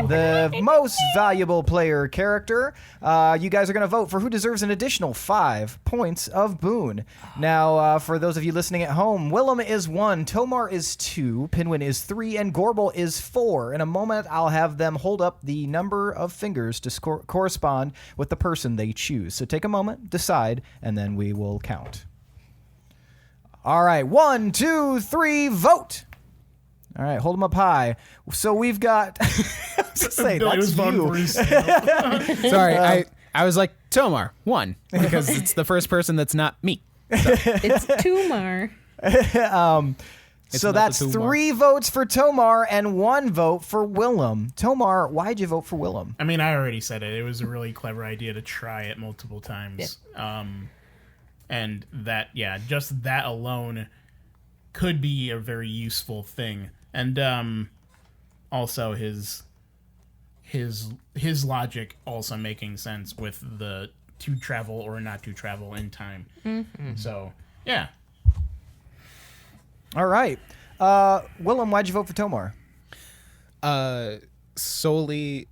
The most valuable player character. You guys are going to vote for who deserves an additional 5 points of boon. Now, for those of you listening at home, Willem is 1, Tomar is 2, Pinwin is 3, and Gorbel is 4. In a moment, I'll have them hold up the number of fingers to correspond with the person they choose. So take a moment, decide, and then we will count. All right, 1, 2, 3, vote. All right, hold them up high. So we've got. I was gonna say, Billy was that's voting you. for himself. Sorry, I was like, Tomar, 1. Because it's the first person that's not me. It's Tumar. So not that's the Tomar. 3 votes for Tomar and 1 vote for Willem. Tomar, why'd you vote for Willem? I mean, I already said it. It was a really clever idea to try it multiple times. And that, yeah, just that alone could be a very useful thing. And also his logic also making sense with the to travel or not to travel in time. Mm-hmm. So, yeah. All right. Willem, why'd you vote for Tomar? Solely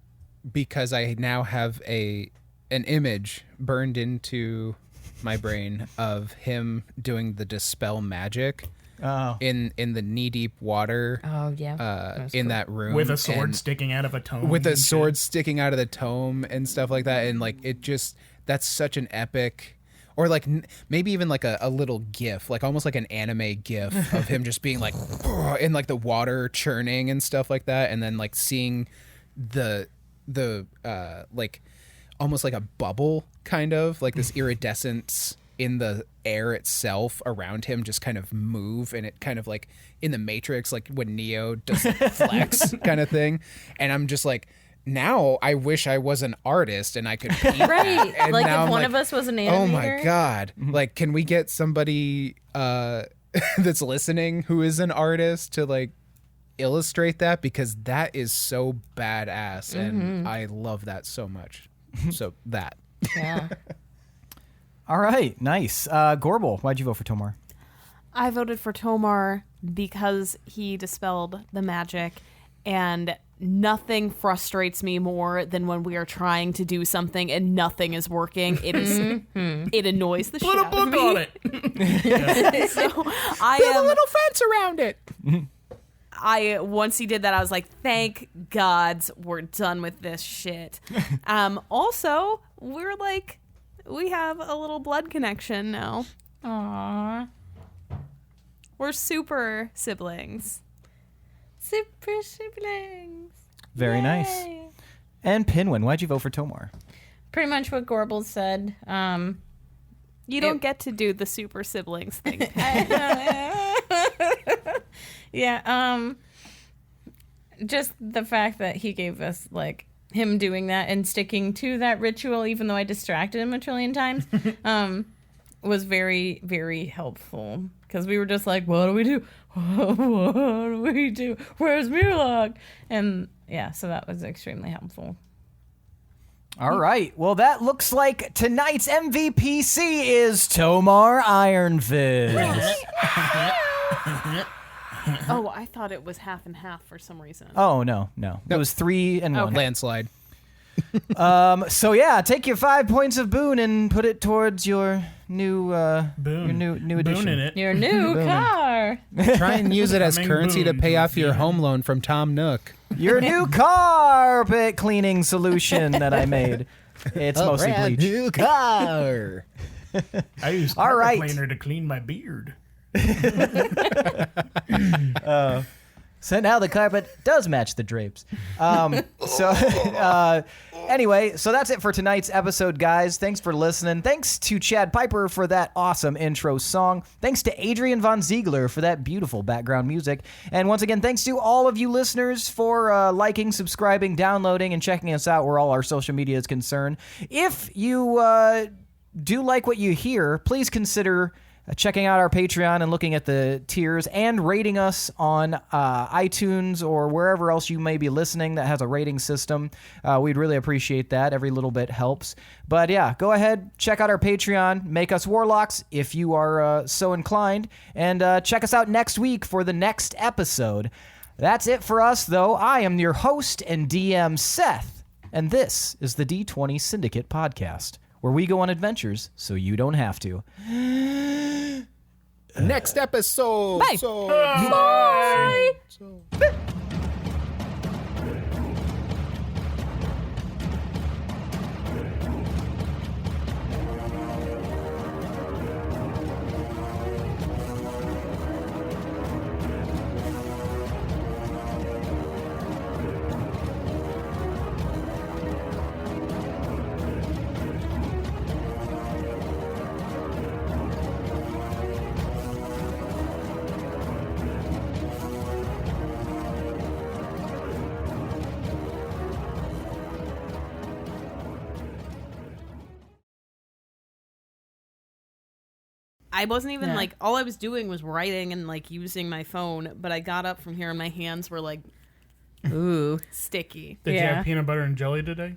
because I now have an image burned into my brain of him doing the dispel magic in the knee-deep water. Oh, yeah. In that room. With a sword sticking out of a tome. With a sword sticking out of the tome and stuff like that. And like, it just, that's such an epic, or like maybe even like a little gif, like almost like an anime gif of him just being like, in like the water churning and stuff like that. And then like seeing the like almost like a bubble, kind of like this iridescence in the air itself around him just kind of move, and it kind of like in the Matrix, like when Neo does like flex kind of thing. And I'm just like, now I wish I was an artist and I could paint Right. that. And like now if I'm one like, of us was an animator. oh my God. Like, can we get somebody that's listening who is an artist to like illustrate that? Because that is so badass and I love that so much. So that. Yeah. All right, nice. Gorbel, why'd you vote for Tomar? I voted for Tomar because he dispelled the magic, and nothing frustrates me more than when we are trying to do something and nothing is working. It is it annoys the shit out of me. Put a book on it. So I Build am a little fence around it. once he did that, I was like, thank gods we're done with this shit. Also, we have a little blood connection now. Aww. We're super siblings. Super siblings. Very nice. Yay. And Pinwin, why'd you vote for Tomar? Pretty much what Gorbel said. You don't get to do the super siblings thing. Yeah, just the fact that he gave us, like, him doing that and sticking to that ritual, even though I distracted him a trillion times, was very, very helpful. Because we were just like, what do we do? What do we do? Where's Mirlock? And, yeah, so that was extremely helpful. All right. Well, that looks like tonight's MVPC is Tomar Ironfist. Oh, I thought it was half and half for some reason. Oh, no. It was 3 and 1. Landslide. So yeah, take your 5 points of boon and put it towards your new Boon. your new addition. Boon in it. Your new car. Try and use it as Coming currency to boon pay to off your Vienna. home loan from Tom Nook. Your new carpet cleaning solution that I made. It's mostly bleach. new car. I use All carpet right. cleaner to clean my beard. So now the carpet does match the drapes. Anyway, so that's it for tonight's episode, guys. Thanks for listening. Thanks to Chad Piper for that awesome intro song. Thanks to Adrian Von Ziegler for that beautiful background music. And once again, thanks to all of you listeners for liking, subscribing, downloading, and checking us out where all our social media is concerned. If you do like what you hear, please consider checking out our Patreon and looking at the tiers and rating us on iTunes or wherever else you may be listening that has a rating system. We'd really appreciate that. Every little bit helps. But yeah, go ahead, check out our Patreon, make us warlocks if you are so inclined, and check us out next week for the next episode. That's it for us, though. I am your host and DM, Seth, and this is the D20 Syndicate podcast, where we go on adventures so you don't have to. Next episode. Bye. Bye. I wasn't even Yeah. like, all I was doing was writing and like using my phone, but I got up from here and my hands were like Ooh. sticky. Did you Yeah. have peanut butter and jelly today?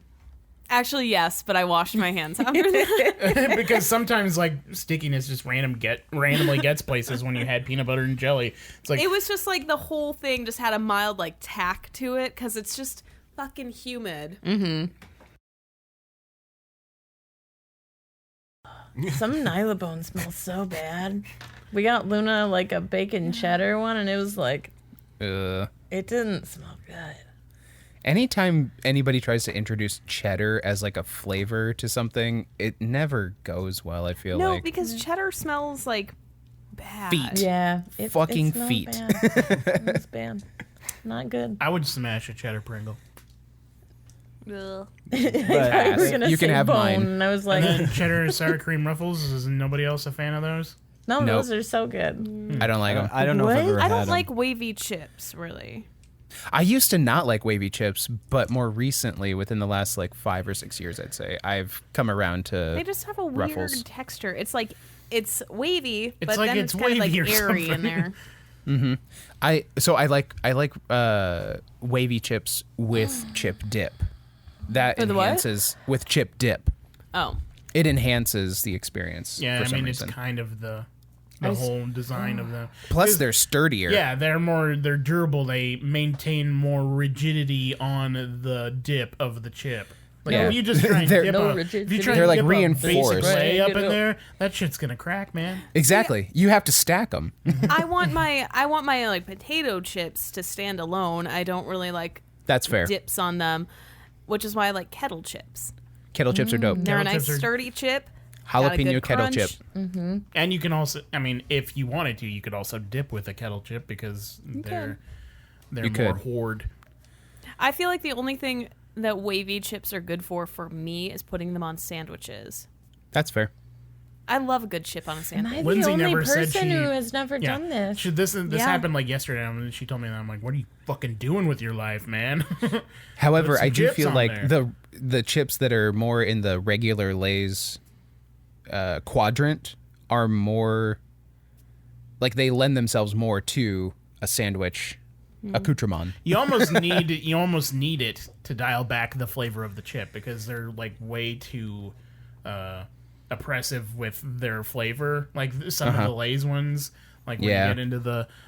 Actually, yes, but I washed my hands after that. Because sometimes like stickiness just randomly gets places when you had peanut butter and jelly. It's like It was just like the whole thing just had a mild like tack to it because it's just fucking humid. Some Nylabone smells so bad. We got Luna like a bacon cheddar one, and it was like, it didn't smell good. Anytime anybody tries to introduce cheddar as like a flavor to something, it never goes well, I feel No, like. because cheddar smells like bad. Feet. Yeah. Fucking smelled feet. Bad. It was bad. Not good. I would smash a cheddar Pringle. Ugh. I thought you were gonna You can say have bone, mine. and I was like, And then cheddar and sour cream ruffles. Is nobody else a fan of those? no, Nope. those are so good. I don't like them. I don't know if I've What? ever I had don't 'em. like wavy chips, really. I used to not like wavy chips, but more recently, within the last like 5 or 6 years, I'd say, I've come around to They just have a weird Ruffles. texture. It's like it's wavy, It's but like then it's it's kind of like wavy or airy in something. there. I like wavy chips with chip dip. That For the what? enhances with chip dip. Oh, It enhances the experience. Yeah, for I some mean reason. it's kind of the whole design of them. Plus, they're sturdier. Yeah, they're durable. They maintain more rigidity on the dip of the chip. Like Yeah. if you just try and They're- dip No if you rigidity. try They're, and like, dip a reinforced. basic way Right. up in there, that shit's gonna crack, man. Exactly. You have to stack them. I want my like potato chips to stand alone. I don't really like That's fair. dips on them, which is why I like kettle chips. Kettle chips are dope. They're a Kettle nice chips are- sturdy chip. got a Jalapeno good kettle crunch. chip. And you can also, I mean, if you wanted to, you could also dip with a kettle chip because they're You more could. hoard. I feel like the only thing that wavy chips are good for me is putting them on sandwiches. That's fair. I love a good chip on a Am sandwich. I Lindsey the only never said person she- who has never Yeah, done this? This Yeah. happened like yesterday. And she told me that. I'm like, what are you fucking doing with your life, man? However, Put some I do chips feel on like there. the chips that are more in the regular Lay's quadrant are more like they lend themselves more to a sandwich accoutrement. You almost need it to dial back the flavor of the chip because they're like way too oppressive with their flavor. Like some of the Lay's ones, like when Yeah. you get into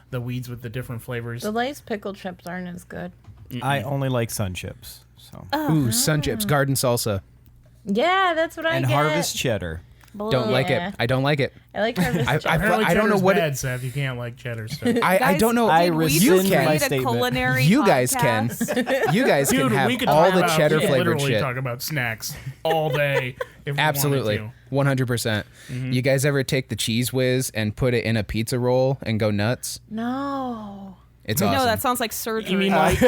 the weeds with the different flavors. The Lay's pickle chips aren't as good. I only like sun chips. So Ooh, sun chips, garden salsa. Yeah, that's what I and get. harvest cheddar. Don't like Yeah. it. I don't like it. I like harvest I- chips. Apparently I don't know cheddar's what bad, Seth. You can't like cheddar stuff. I Guys, don't know. I did we rescind just my create a statement. culinary You guys can. podcast? You guys Dude, can have we could all talk the about, cheddar we could flavored literally shit. talk about snacks all day if we Absolutely, wanted 100%. You guys ever take the cheese whiz and put it in a pizza roll and go nuts? No. It's No, awesome. that sounds like to. surgery. You mean like,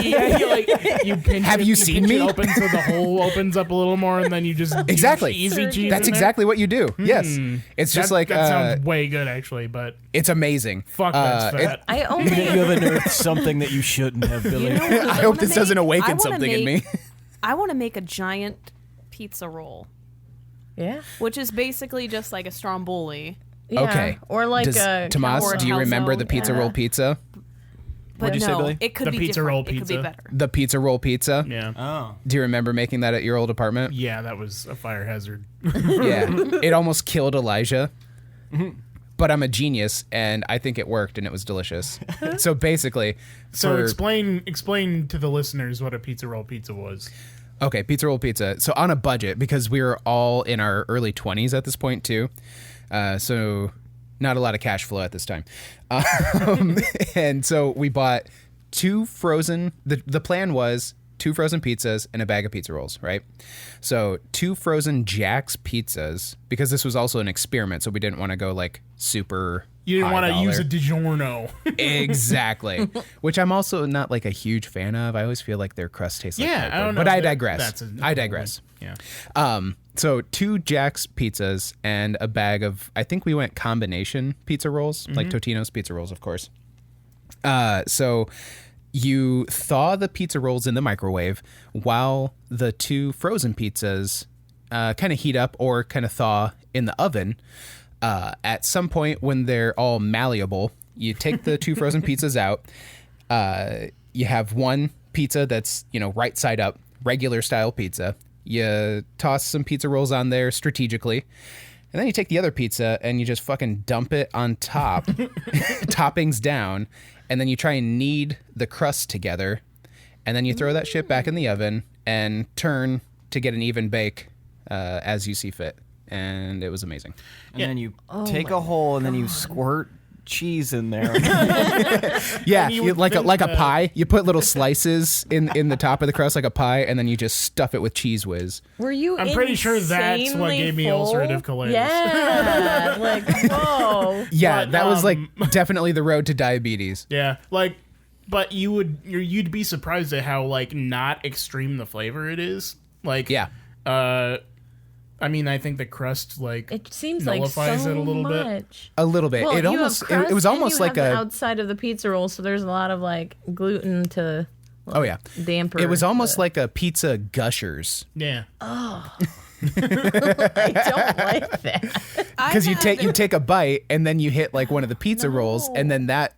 you pinch Have it, you seen pinch me? It open so the hole opens up a little more, and then you just do Exactly. easy cheese. That's in there? exactly what you do. Yes, it's just That- like that sounds way good actually, but it's amazing. fuck that's it- fat. I You only have unearthed something that you shouldn't have, Billy. You know what I hope this wanna doesn't make? awaken I wanna something in make- me. I want to make a giant pizza roll, yeah. which is basically just like a stromboli. Yeah. Okay. Or like Does, a Tomas, or do you remember the calzone, pizza yeah. roll pizza? But What'd you say, no, Billy? it could The be pizza different. roll It could be pizza. better. The pizza roll pizza? Yeah. Oh. Do you remember making that at your old apartment? Yeah, that was a fire hazard. Yeah. It almost killed Elijah. But I'm a genius, and I think it worked, and it was delicious. So basically, So for- explain to the listeners what a pizza roll pizza was. Okay, pizza roll pizza. So on a budget, because we were all in our early 20s at this point too. So not a lot of cash flow at this time. And so we bought two frozen, the plan was 2 frozen pizzas and a bag of pizza rolls, right? So 2 frozen Jack's pizzas, because this was also an experiment, so we didn't want to go like super You didn't high want to dollar. use a DiGiorno. Exactly. Which I'm also not like a huge fan of. I always feel like their crust tastes like Yeah, cardboard. I don't know. But I That- digress. that's I digress. Yeah. So 2 Jack's pizzas and a bag of, I think we went combination pizza rolls, like Totino's pizza rolls, of course. So you thaw the pizza rolls in the microwave while the 2 frozen pizzas kind of heat up or kind of thaw in the oven. At some point when they're all malleable, you take the 2 frozen pizzas out. You have one pizza that's, right side up, regular style pizza. You toss some pizza rolls on there strategically. And then you take the other pizza and you just fucking dump it on top, toppings down. And then you try and knead the crust together. And then you throw that shit back in the oven and turn to get an even bake as you see fit. And it was amazing. And then you take a hole and then you squirt cheese in there. Yeah, like a pie. You put little slices in the top of the crust like a pie, and then you just stuff it with Cheese Whiz. Were you? I'm pretty sure that's what gave me ulcerative colitis. Yeah, like whoa. Yeah, But, that was like definitely the road to diabetes. Yeah, but you'd be surprised at how not extreme the flavor it is. Yeah. I mean, I think the crust It seems nullifies so it a little bit. much. A little bit. Well, It you almost have crust it was and almost you like have the a outside of the pizza roll, so there's a lot of gluten to damper. It was almost like a pizza gushers. Yeah. I don't like that. Because you take a bite and then you hit like one of the pizza rolls and then that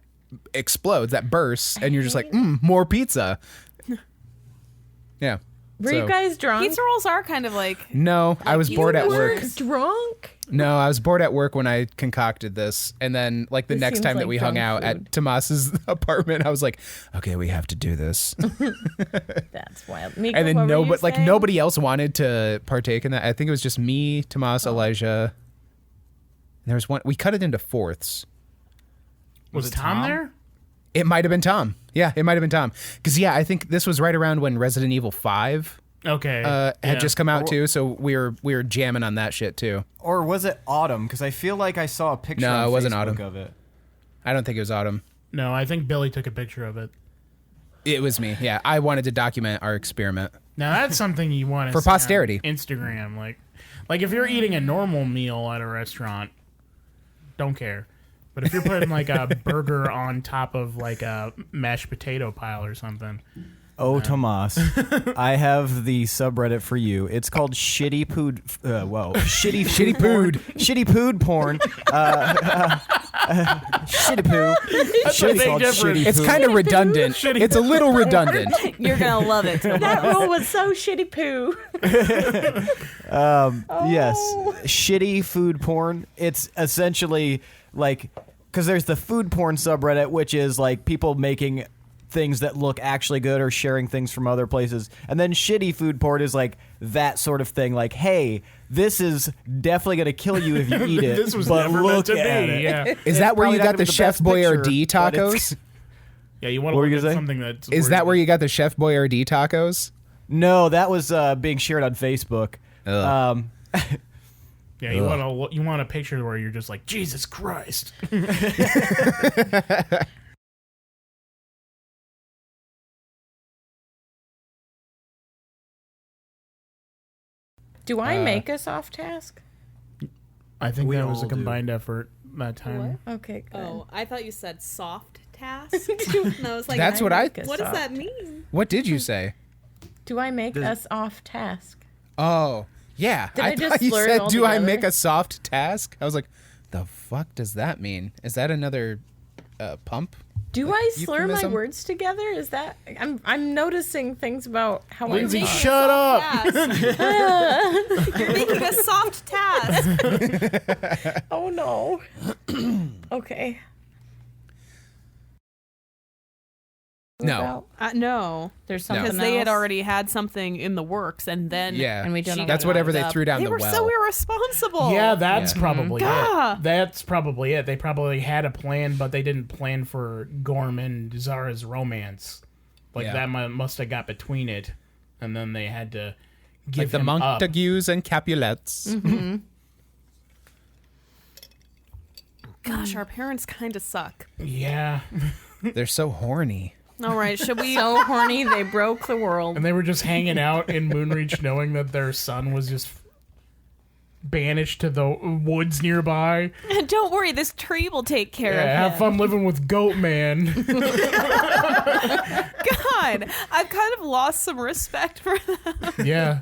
explodes, that bursts, and you're just like, more pizza. Yeah. Were you guys drunk? Pizza rolls are kind of like. No, I was bored at work. Drunk? No, I was bored at work when I concocted this. And then like the This next seems time that like we hung junk out food. at Tomas's apartment, I was like, okay, we have to do this. That's wild. Miko, And then what were you saying? nobody else wanted to partake in that. I think it was just me, Tomas, Elijah. And there was one. We cut it into fourths. Was it Tom Tom? there? It might have been Tom. Yeah, it might have been Tom. Because I think this was right around when Resident Evil 5 Okay. had just come out too. So we were jamming on that shit too. Or was it Autumn? Because I feel like I saw a picture No, on it wasn't Facebook Autumn. of it. I don't think it was Autumn. No, I think Billy took a picture of it. It was me. Yeah, I wanted to document our experiment. Now that's something you want to For see on posterity. Instagram, like if you're eating a normal meal at a restaurant, don't care. But if you're putting like a burger on top of like a mashed potato pile or something, Oh, Tomas, I have the subreddit for you. It's called Shitty Pood. Shitty Pood. Shitty Pood porn. Shitty Poo. Shitty big called difference. Shitty It's Poo. kind of redundant. It's a little redundant. You're gonna love it. That roll was so shitty poo. Yes, shitty food porn. It's essentially like, because there's the food porn subreddit, which is like people making things that look actually good or sharing things from other places. And then shitty food porn is like that sort of thing. Like, hey, this is definitely going to kill you if you eat it. this was but never look meant to be. at it. Yeah, Is that where probably you not got gonna the be the Chef best Boyardee picture, but tacos? yeah. You want What to were you look gonna at say? something that's. Is that where you got the Chef Boyardee tacos? No, that was being shared on Facebook. Ugh. Yeah, you want a picture where you're just like, Jesus Christ. Do I make us off task? I think We that was all a do. combined effort that time. Okay, good. Oh, I thought you said soft task. And I was like, That's what I. make us what does off. that mean? What did you say? Do I make us off task? Oh, yeah. Did I thought just you slur it said, all "Do I together?" make a soft task?" I was like, "The fuck does that mean? Is that another pump?" Do I slur my Euphemism? words together? Is that I'm noticing things about how I Lindsey, talk. shut up. You're making a soft task. Oh no. Okay. No. No, There's No. something because they had else? already had something in the works, and then Yeah, And we don't know that's what it whatever was they up. threw down They the were well. so irresponsible. Yeah, that's Yeah. probably Gah. it. That's probably it. They probably had a plan, but they didn't plan for Gorm and Zara's romance. Like Yeah. that must have got between it, and then they had to give Like the him up. Montagues and Capulets. Gosh, our parents kind of suck. Yeah, They're so horny. All right, should we? So horny they broke the world. and they were just hanging out in Moonreach, knowing that their son was just banished to the woods nearby. Don't worry, this tree will take care Yeah, of have him. fun living with Goat Man. God, I've kind of lost some respect for them. Yeah,